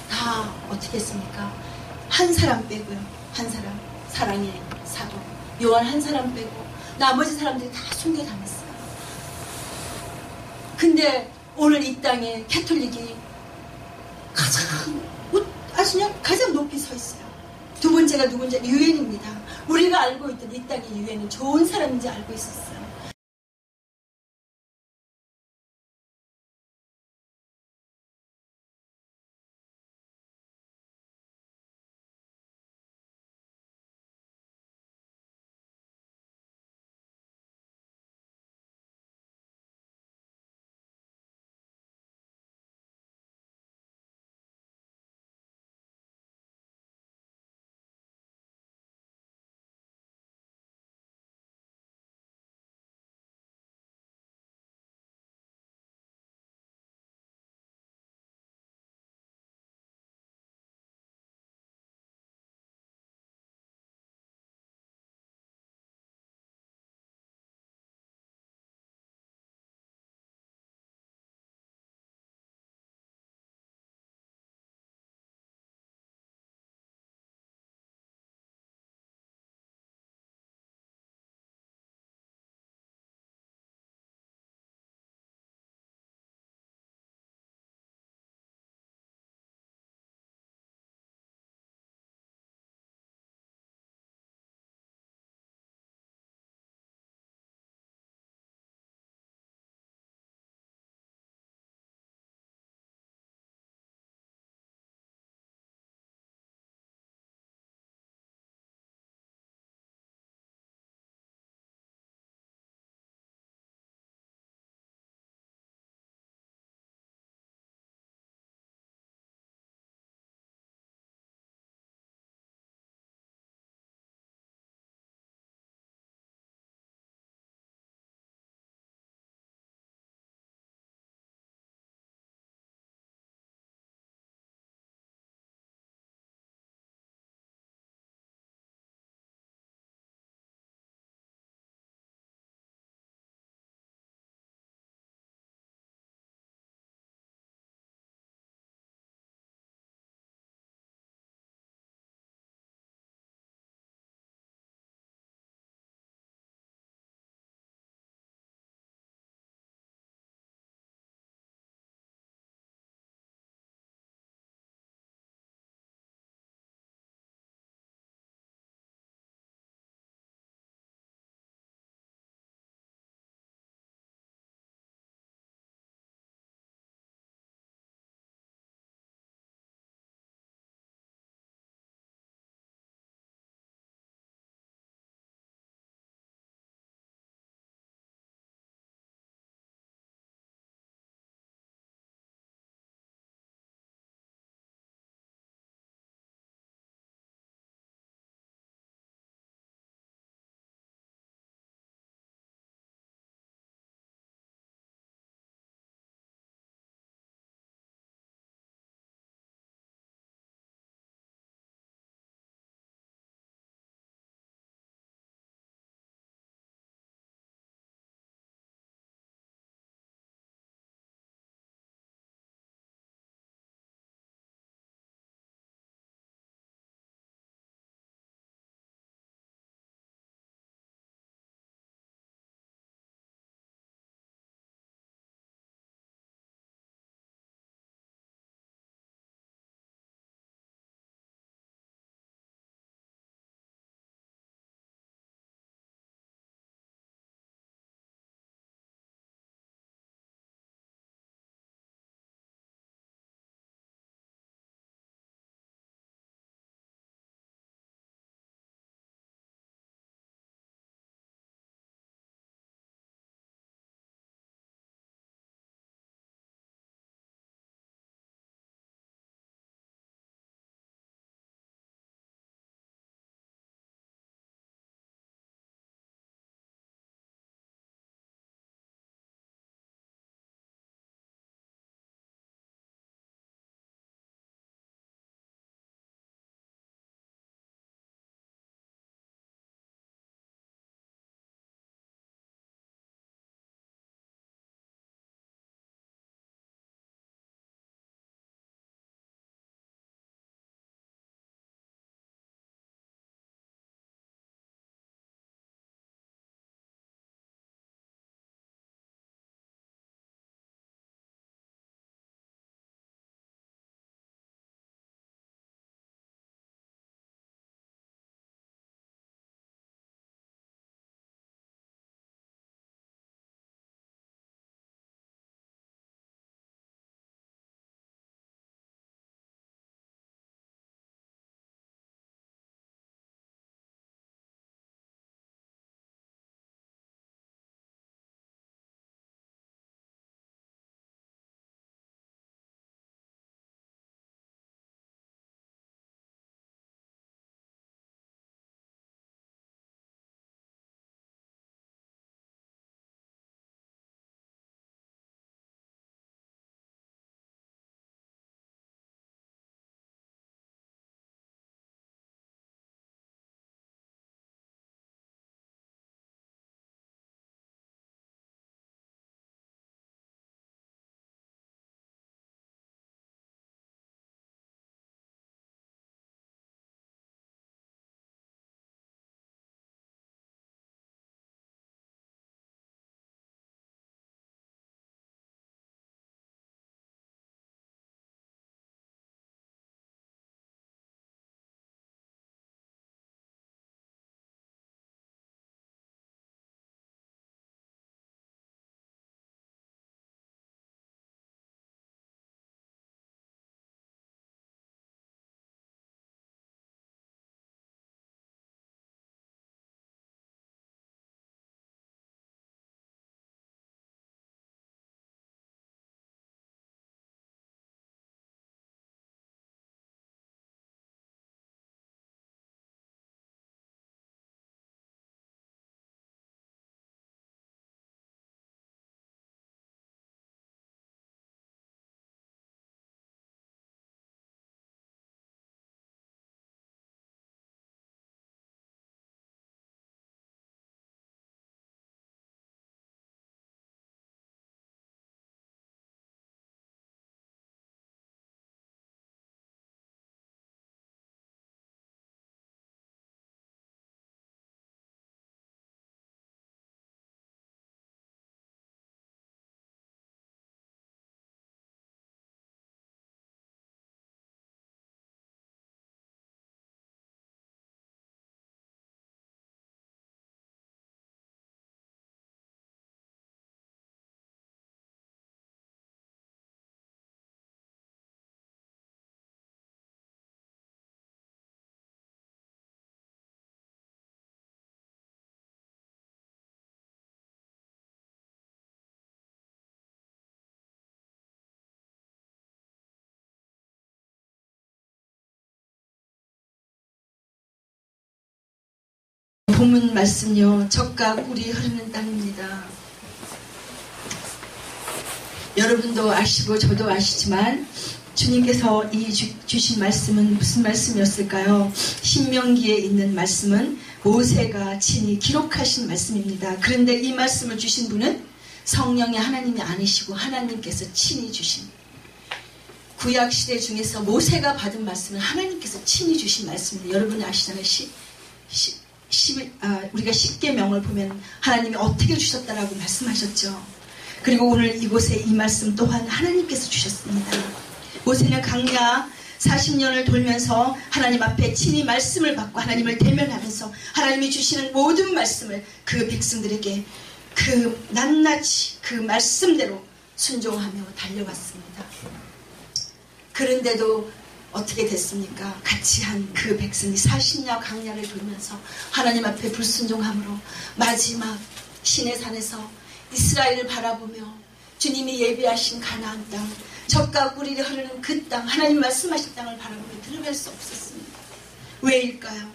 다 어떻게 했습니까? 한 사람 빼고요. 한 사람, 사랑의 사도 요한 한 사람 빼고 나머지 사람들이 다 순교당했어요. 근데 오늘 이 땅에 캐톨릭이 가장 높이 서 있어요. 두 번째가 누군지 유엔입니다. 우리가 알고 있던 이 땅의 유엔은 좋은 사람인지 알고 있었어요. 본문 말씀요, 젖과 꿀이 흐르는 땅입니다. 여러분도 아시고 저도 아시지만 주님께서 이 주신 말씀은 무슨 말씀이었을까요? 신명기에 있는 말씀은 모세가 친히 기록하신 말씀입니다. 그런데 이 말씀을 주신 분은 성령의 하나님이 아니시고 하나님께서 친히 주신, 구약시대 중에서 모세가 받은 말씀은 하나님께서 친히 주신 말씀입니다. 여러분이 아시잖아요. 우리가 십계명을 보면 하나님이 어떻게 주셨다라고 말씀하셨죠. 그리고 오늘 이곳에 이 말씀 또한 하나님께서 주셨습니다. 모세는 광야 40년을 돌면서 하나님 앞에 친히 말씀을 받고 하나님을 대면하면서 하나님이 주시는 모든 말씀을 그 백성들에게 그 낱낱이 그 말씀대로 순종하며 달려갔습니다. 그런데도 어떻게 됐습니까? 같이 한 그 백성이 40년 광야를 돌면서 하나님 앞에 불순종함으로 마지막 시내산에서 이스라엘을 바라보며 주님이 예비하신 가나안 땅, 젖과 꿀이 흐르는 그 땅, 하나님 말씀하신 땅을 바라보며 들어갈 수 없었습니다. 왜일까요?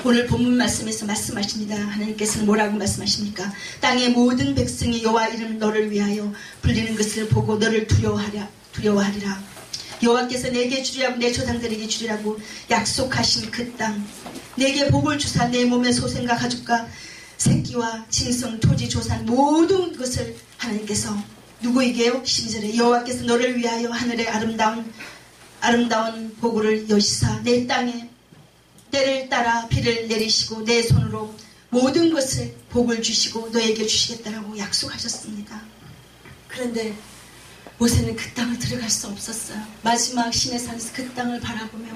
오늘 본문 말씀에서 말씀하십니다. 하나님께서는 뭐라고 말씀하십니까? 땅의 모든 백성이 여호와 이름 너를 위하여 불리는 것을 보고 너를 두려워하리라. 여호와께서 내게 주리라고 내 조상들에게 주리라고 약속하신 그 땅, 내게 복을 주사 내 몸의 소생과 가족과 새끼와 짐승, 토지, 조산 모든 것을 하나님께서 누구에게요? 12절에 여호와께서 너를 위하여 하늘의 아름다운 보고를 여시사 내 땅에 때를 따라 비를 내리시고 내 손으로 모든 것을 복을 주시고 너에게 주시겠다라고 약속하셨습니다. 그런데 모세는 그 땅을 들어갈 수 없었어요. 마지막 시내산에서 그 땅을 바라보며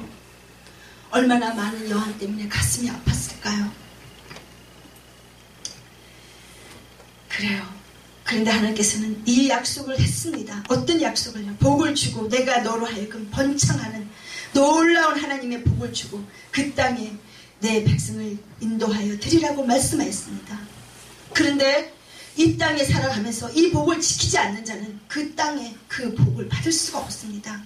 얼마나 많은 여한 때문에 가슴이 아팠을까요? 그래요. 그런데 하나님께서는 이 약속을 했습니다. 어떤 약속을요? 복을 주고 내가 너로 하여금 번창하는 놀라운 하나님의 복을 주고 그 땅에 내 백성을 인도하여 드리라고 말씀하였습니다. 그런데 이 땅에 살아가면서 이 복을 지키지 않는 자는 그 땅에 그 복을 받을 수가 없습니다.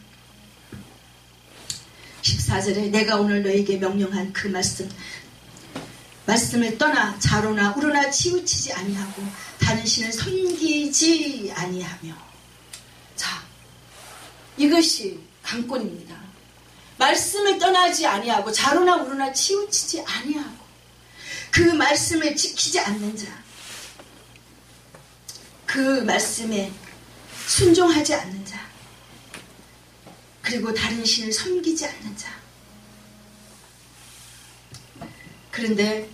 14절에 내가 오늘 너에게 명령한 그 말씀을 떠나 좌로나 우로나 치우치지 아니하고 다른 신을 섬기지 아니하며. 자, 이것이 강권입니다. 말씀을 떠나지 아니하고 좌로나 우로나 치우치지 아니하고 그 말씀을 지키지 않는 자, 그 말씀에 순종하지 않는 자, 그리고 다른 신을 섬기지 않는 자. 그런데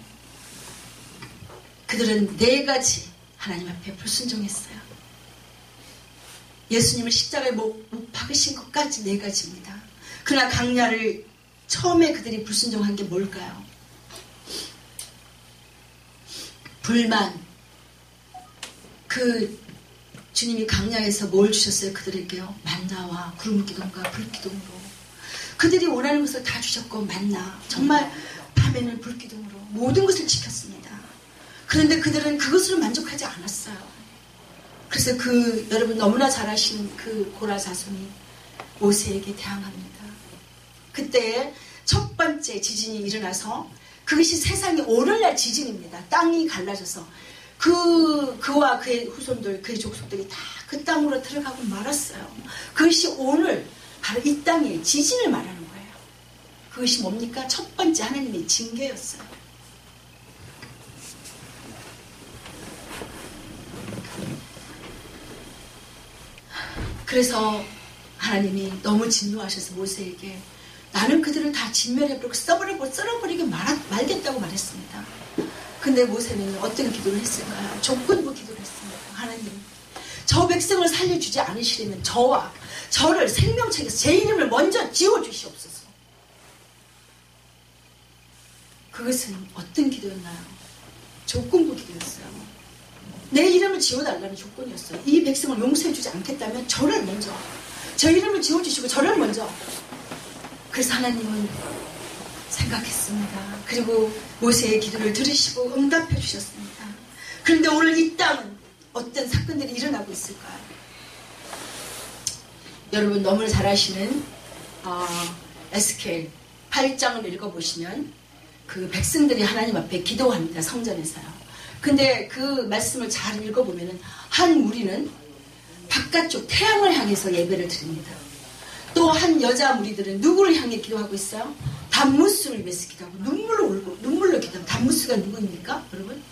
그들은 네 가지 하나님 앞에 불순종했어요. 예수님을 십자가에 못 박으신 것까지 네 가지입니다. 그러나 광야를 처음에 그들이 불순종한 게 뭘까요? 불만. 그 주님이 광야에서 뭘 주셨어요? 그들에게요? 만나와 구름기둥과 불기둥으로. 그들이 원하는 것을 다 주셨고 만나, 정말 밤에는 불기둥으로 모든 것을 지켰습니다. 그런데 그들은 그것으로 만족하지 않았어요. 그래서 여러분 너무나 잘 아시는 그 고라 자손이 모세에게 대항합니다. 그때 첫 번째 지진이 일어나서 그것이 세상에 오늘날 지진입니다. 땅이 갈라져서 그와 그의 후손들, 그의 족속들이 다 그 땅으로 들어가고 말았어요. 그것이 오늘 바로 이 땅의 지진을 말하는 거예요. 그것이 뭡니까? 첫 번째 하나님의 징계였어요. 그래서 하나님이 너무 진노하셔서 모세에게 나는 그들을 다 진멸해버리고 썰어버리게 말겠다고 말했습니다. 근데 모세는 어떤 기도를 했을까요? 조건부 기도를 했습니다. 하나님, 저 백성을 살려주지 않으시려면 저를 생명책에서 제 이름을 먼저 지워주시옵소서. 그것은 어떤 기도였나요? 조건부 기도였어요. 내 이름을 지워달라는 조건이었어요. 이 백성을 용서해주지 않겠다면 저를 먼저, 저 이름을 지워주시고 저를 먼저. 그래서 하나님은 생각했습니다. 그리고 모세의 기도를 들으시고 응답해 주셨습니다. 그런데 오늘 이 땅은 어떤 사건들이 일어나고 있을까요? 여러분 너무 잘 아시는 에스겔 8장을 읽어보시면 그 백성들이 하나님 앞에 기도합니다. 성전에서요. 근데 그 말씀을 잘 읽어보면은 한 무리는 바깥쪽 태양을 향해서 예배를 드립니다. 또 한 여자 무리들은 누구를 향해 기도하고 있어요? 담무스를 위해서 기도하고 눈물로 기도하고. 담무스가 누구입니까? 여러분?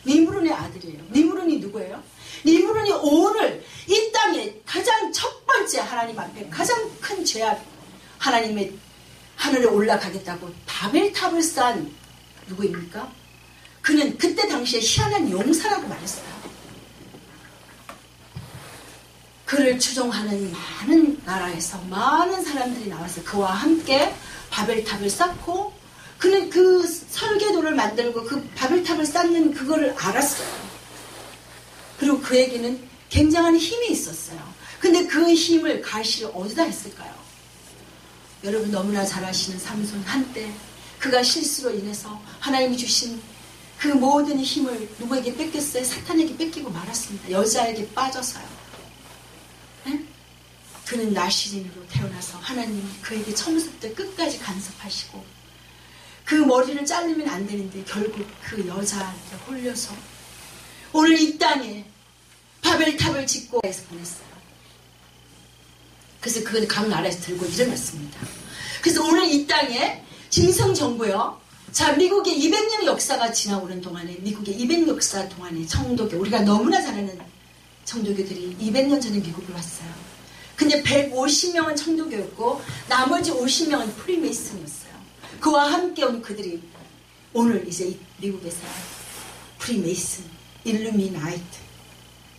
니므론의 아들이에요. 니므론이 누구예요? 니므론이 오늘 이 땅에 가장 첫 번째 하나님 앞에 가장 큰 죄악, 하나님의 하늘에 올라가겠다고 바벨탑을 쌓은 누구입니까? 그는 그때 당시에 희한한 용사라고 말했어요. 그를 추종하는 많은 나라에서 많은 사람들이 나와서 그와 함께 바벨탑을 쌓고, 그는 그 설계도를 만들고 그 바벨탑을 쌓는 그거를 알았어요. 그리고 그에게는 굉장한 힘이 있었어요. 근데 그 힘을 갈시를 어디다 했을까요? 여러분 너무나 잘 아시는 삼손. 한때 그가 실수로 인해서 하나님이 주신 그 모든 힘을 누구에게 뺏겼어요? 사탄에게 뺏기고 말았습니다. 여자에게 빠져서요. 네? 그는 나시린으로 태어나서 하나님이 그에게 처음부터 끝까지 간섭하시고, 그 머리를 자르면 안 되는데 결국 그 여자한테 홀려서 오늘 이 땅에 바벨탑을 짓고 해서 보냈어요. 그래서 그건 각 나라에서 들고 일어났습니다. 그래서 오늘 이 땅에 짐승정부요. 자, 미국의 200년 역사가 지나오는 동안에, 미국의 200년 역사 동안에 청도교, 우리가 너무나 잘 아는 청도교들이 200년 전에 미국을 왔어요. 근데 150명은 청도교였고 나머지 50명은 프리메이슨이었어요. 그와 함께 온 그들이 오늘 이제 미국에서 프리메이슨, 일루미나이트,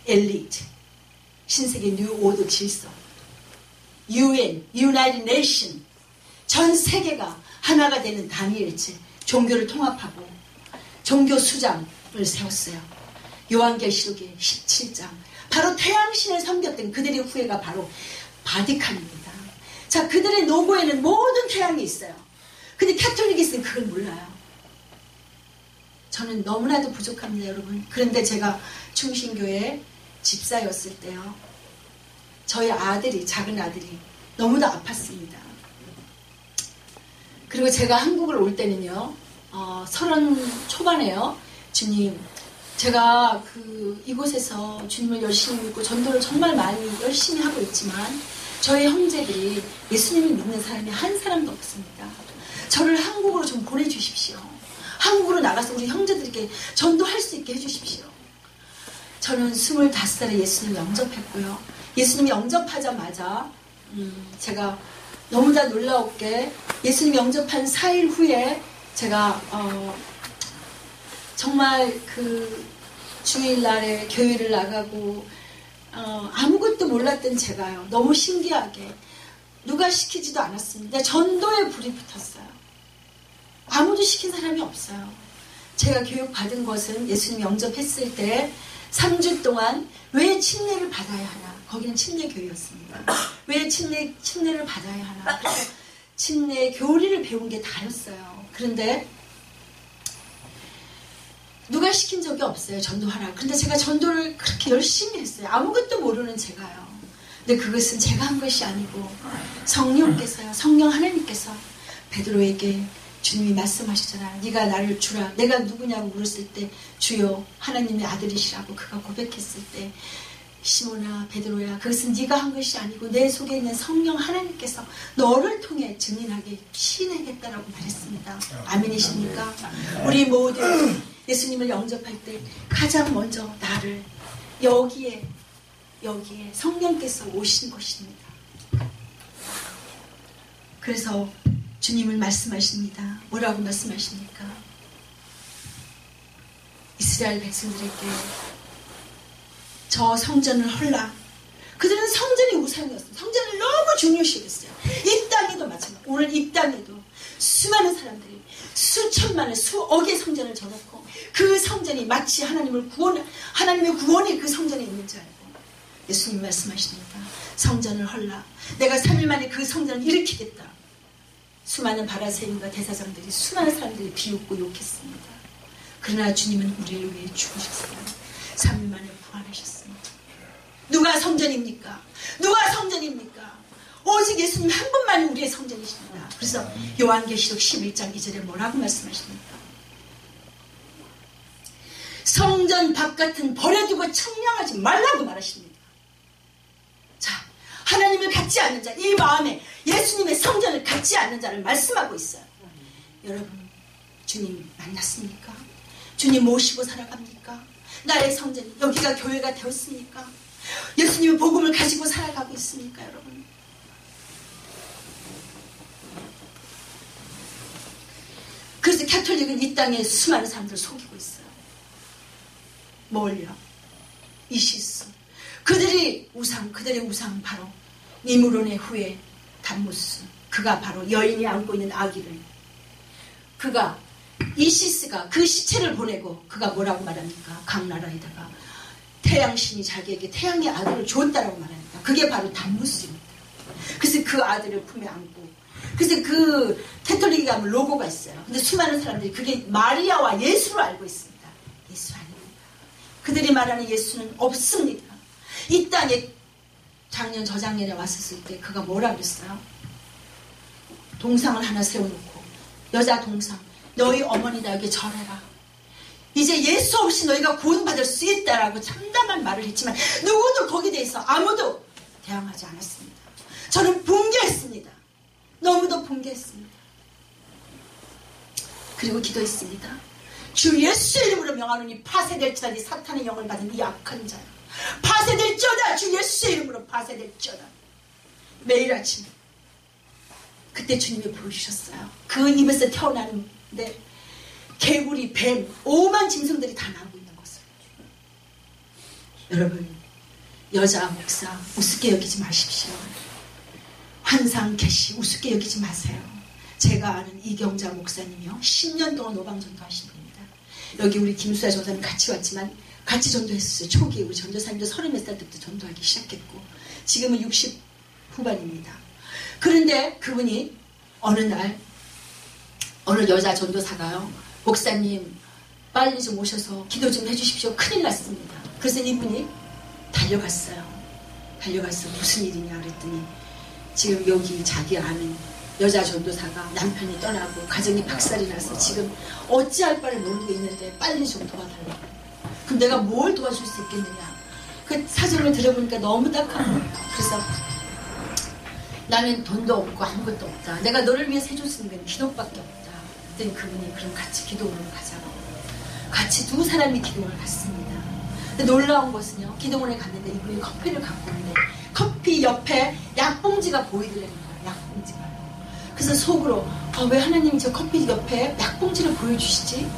엘리트, 신세계 뉴 오더 질서, UN, 유나이티드 네이션, 전 세계가 하나가 되는 단위일체, 종교를 통합하고 종교 수장을 세웠어요. 요한계시록의 17장. 바로 태양신을 섬겼던 그들의 후예가 바로 바티칸입니다. 자, 그들의 로고에는 모든 태양이 있어요. 근데 캐톨릭에서는 그걸 몰라요. 저는 너무나도 부족합니다, 여러분. 그런데 제가 충신교회 집사였을 때요, 저희 아들이, 작은 아들이 너무도 아팠습니다. 그리고 제가 한국을 올 때는요, 30 초반에요. 주님, 제가 이곳에서 주님을 열심히 믿고 전도를 정말 많이 열심히 하고 있지만 저희 형제들이 예수님을 믿는 사람이 한 사람도 없습니다. 저를 한국으로 좀 보내주십시오. 한국으로 나가서 우리 형제들에게 전도할 수 있게 해주십시오. 저는 25살에 예수님 영접했고요. 예수님 영접하자마자 제가 너무나 놀라웠게 예수님 영접한 4일 후에 제가 정말 주일날에 교회를 나가고 아무것도 몰랐던 제가요, 너무 신기하게 누가 시키지도 않았습니다. 전도에 불이 붙었어요. 아무도 시킨 사람이 없어요. 제가 교육받은 것은 예수님 영접했을 때 3주 동안 왜 침례를 받아야 하나, 거기는 침례교회였습니다. 왜 침례를 받아야 하나, 침례 교리를 배운 게 다였어요. 그런데 누가 시킨 적이 없어요, 전도하라. 근데 제가 전도를 그렇게 열심히 했어요. 아무것도 모르는 제가요. 근데 그것은 제가 한 것이 아니고 성령께서요, 성령 하나님께서 베드로에게 주님이 말씀하시잖아. 네가 나를 주라. 내가 누구냐고 물었을 때 주여 하나님의 아들이시라고 그가 고백했을 때, 시몬아, 베드로야, 그것은 네가 한 것이 아니고 내 속에 있는 성령 하나님께서 너를 통해 증인하게 시인하겠다라고 말했습니다. 아멘이십니까? 우리 모두 예수님을 영접할 때 가장 먼저 나를 여기에 성령께서 오신 것입니다. 그래서 주님을 말씀하십니다. 뭐라고 말씀하십니까? 이스라엘 백성들에게 저 성전을 헐라. 그들은 성전이 우상이었어요. 성전을 너무 중요시 여겼어요. 이 땅에도 마찬가지로, 오늘 이 땅에도 수많은 사람들이 수천만의 수억의 성전을 져놓고 그 성전이 마치 하나님의 구원이 그 성전에 있는 줄 알고 예수님 말씀하십니다. 성전을 헐라. 내가 3일 만에 그 성전을 일으키겠다. 수많은 바리새인과 대사장들이, 수많은 사람들이 비웃고 욕했습니다. 그러나 주님은 우리를 위해 죽으셨어요. 3일 만에 부활하셨습니다. 누가 성전입니까? 누가 성전입니까? 오직 예수님 한 분만이 우리의 성전이십니다. 그래서 요한계시록 11장 2절에 뭐라고 말씀하십니까? 성전 바깥은 버려두고 청량하지 말라고 말하십니다. 자, 하나님을 갖지 않는 자, 이 마음에 예수님의 성전을 갖지 않는 자를 말씀하고 있어요. 여러분, 주님 만났습니까? 주님 모시고 살아갑니까? 나의 성전이 여기가 교회가 되었습니까? 예수님의 복음을 가지고 살아가고 있습니까, 여러분? 그래서 가톨릭은 이 땅에 수많은 사람들을 속이고 있어요. 뭘요? 이시스. 그들의 우상 바로 니무론의 후예 담무스. 그가 바로 여인이 안고 있는 아기를, 그가 이시스가 그 시체를 보내고 그가 뭐라고 말합니까? 각 나라에다가 태양신이 자기에게 태양의 아들을 줬다라고 말합니다. 그게 바로 담무스입니다. 그래서 그 아들을 품에 안고, 그래서 그 캐톨릭에 가면 로고가 있어요. 근데 수많은 사람들이 그게 마리아와 예수로 알고 있습니다. 예수 아닙니다. 그들이 말하는 예수는 없습니다. 이 땅에 작년 저작년에 왔었을 때 그가 뭐라 그랬어요? 동상을 하나 세워놓고, 여자 동상, 너희 어머니 나에게 절해라. 이제 예수 없이 너희가 구원받을 수 있다라고 참담한 말을 했지만 누구도 거기에 대해서 아무도 대항하지 않았습니다. 저는 붕괴했습니다. 너무도 붕괴했습니다. 그리고 기도했습니다. 주 예수의 이름으로 명하노니 파쇄될지어다. 이 사탄의 영을 받은 이 악한 자야, 파쇄될지어다. 주 예수의 이름으로 파쇄될지어다. 매일 아침 그때 주님이 보여주셨어요. 그 입에서 태어나는데 개구리, 뱀, 오만 짐승들이 다 나오고 있는 것을. 여러분, 여자 목사 우습게 여기지 마십시오. 환상 개시 우습게 여기지 마세요. 제가 아는 이경자 목사님이요, 10년 동안 오방전도 하신 분입니다. 여기 우리 김수아 전사님 같이 왔지만 같이 전도했었어요. 초기 우리 전도사님도 30몇 살 때부터 전도하기 시작했고 지금은 60 후반입니다. 그런데 그분이 어느 날 어느 여자 전도사가요, 목사님 빨리 좀 오셔서 기도 좀 해주십시오. 큰일 났습니다. 그래서 이분이 달려갔어요. 달려가서 무슨 일이냐 그랬더니 지금 여기 자기 아는 여자 전도사가 남편이 떠나고 가정이 박살이 나서 지금 어찌할 바를 모르고 있는데 빨리 좀 도와달라고. 그럼 내가 뭘 도와줄 수 있겠느냐. 그 사정을 들어보니까 너무 딱한 거예요. 그래서 나는 돈도 없고 아무것도 없다. 내가 너를 위해서 해줄 수 있는 건 기도밖에 없다. 그랬더니 그분이 그럼 같이 기도원으로 가자고. 같이 두 사람이 기도원을 갔습니다. 근데 놀라운 것은요, 기도원에 갔는데 이분이 커피를 갖고 오는데 커피 옆에 약봉지가 보이더라는 거예요. 약봉지가. 그래서 속으로 왜 하나님이 저 커피 옆에 약봉지를 보여주시지?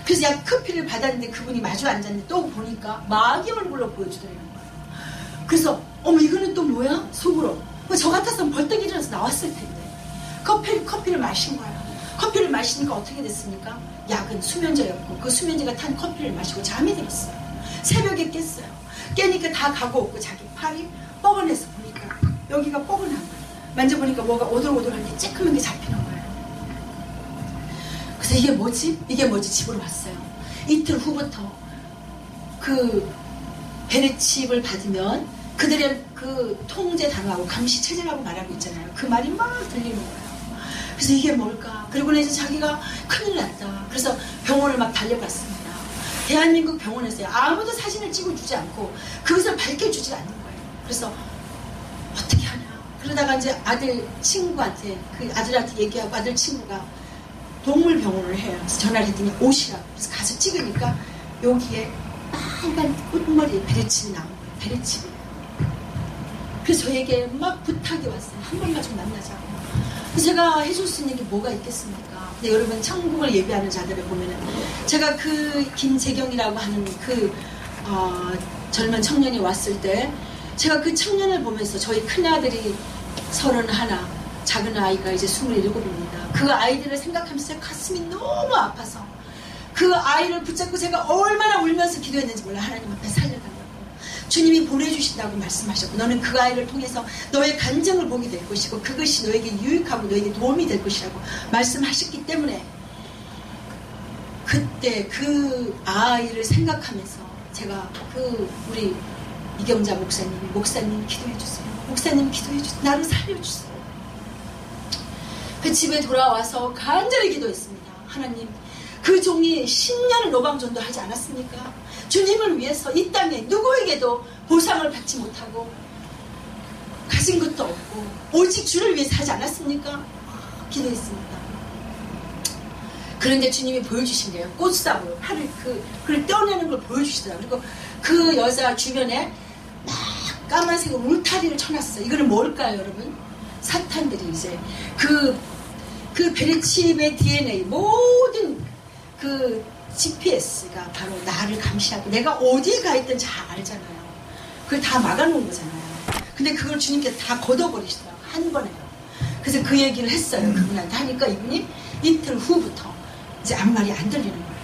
그래서 커피를 받았는데 그분이 마주 앉았는데 또 보니까 마귀 얼굴로 보여주더라는 거예요. 그래서 어머 이거는 또 뭐야? 속으로 저 같았으면 벌떡 일어나서 나왔을 텐데. 커피를 마신 거야. 커피를 마시니까 어떻게 됐습니까? 약은 수면제였고 그 수면제가 탄 커피를 마시고 잠이 들었어요. 새벽에 깼어요. 깨니까 다 가고 없고 자기 팔이 뻐근해서 보니까 여기가 뻐근한 거예요. 만져보니까 뭐가 오돌오돌한 게 쬐끔한 게 잡히는 거예요. 그래서 이게 뭐지? 집으로 왔어요. 이틀 후부터 그 베레칩을 받으면 그들의 그 통제 단어하고 감시 체제라고 말하고 있잖아요. 그 말이 막 들리는 거예요. 그래서 이게 뭘까? 그리고 이제 자기가 큰일 났다. 그래서 병원을 막 달려갔습니다. 대한민국 병원에서 아무도 사진을 찍어주지 않고 그것을 밝혀주지 않는 거예요. 그래서 어떻게 하냐. 그러다가 이제 아들 친구한테, 그 아들한테 얘기하고 아들 친구가 동물병원을 해요. 그래서 전화를 했더니 오시라고. 그래서 가서 찍으니까 여기에 빨간 꽃머리 베레칩이 나온 거예요. 베레칩이. 그래서 저에게 막 부탁이 왔어요. 한 번만 좀 만나자고. 그래서 제가 해줄 수 있는 게 뭐가 있겠습니까? 근데 여러분 천국을 예비하는 자들을 보면은 제가 그 김재경이라고 하는 그 젊은 청년이 왔을 때 제가 그 청년을 보면서 저희 큰아들이 31, 작은 아이가 이제 27입니다. 그 아이들을 생각하면서 제 가슴이 너무 아파서 그 아이를 붙잡고 제가 얼마나 울면서 기도했는지 몰라. 하나님 앞에 살려달라고. 주님이 보내주신다고 말씀하셨고 너는 그 아이를 통해서 너의 간증을 보게 될 것이고 그것이 너에게 유익하고 너에게 도움이 될 것이라고 말씀하셨기 때문에 그때 그 아이를 생각하면서 제가 그 우리 이경자 목사님 기도해주세요. 목사님 기도해주세요. 나를 살려주세요. 그 집에 돌아와서 간절히 기도했습니다. 하나님, 그 종이 10년을 노방전도 하지 않았습니까? 주님을 위해서 이 땅에 누구에게도 보상을 받지 못하고 가진 것도 없고 오직 주를 위해서 하지 않았습니까? 기도했습니다. 그런데 주님이 보여주신대요. 꽃사고 팔을 그걸 떼어내는 걸 보여주시더라고요. 그리고 그 여자 주변에 막 까만색으로 울타리를 쳐놨어요. 이거는 뭘까요, 여러분? 사탄들이 이제 그 베레칩의 DNA 모든 그 GPS가 바로 나를 감시하고 내가 어디에 가 있든 잘 알잖아요. 그걸 다 막아놓은 거잖아요. 근데 그걸 주님께서 다 걷어버리시더라고요. 한 번에요. 그래서 그 얘기를 했어요. 그분한테 하니까 이분이 이틀 후부터 이제 아무 말이 안 들리는 거예요.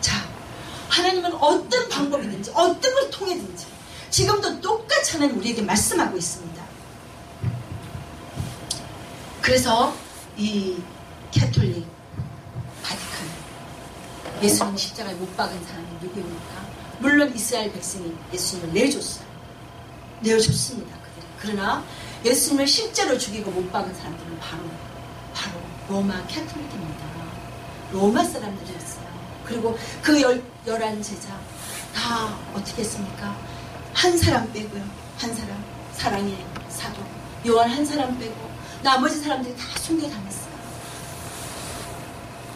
자, 하나님은 어떤 방법이든지 어떤 걸 통해든지 지금도 똑같이 하나님 우리에게 말씀하고 있습니다. 그래서 이 캐톨릭 바티칸 예수님 십자가에 못 박은 사람이 누구입니까? 물론 이스라엘 백성이 예수님을 내어줬습니다. 그들이. 그러나 예수님을 실제로 죽이고 못 박은 사람들은 바로 로마 캐톨릭입니다. 로마 사람들이었어요. 그리고 그 11 제자 다 어떻게 했습니까? 한 사람 빼고요. 한 사람, 사랑의 사도 요한 한 사람 빼고 나머지 사람들이 다 순교당했어요.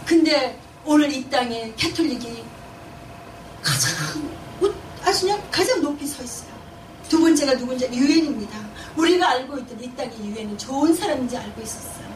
근데 오늘 이 땅에 캐톨릭이 가장 높이 서 있어요. 두 번째가 누군지 유엔입니다. 우리가 알고 있던 이 땅의 유엔은 좋은 사람인지 알고 있었어요.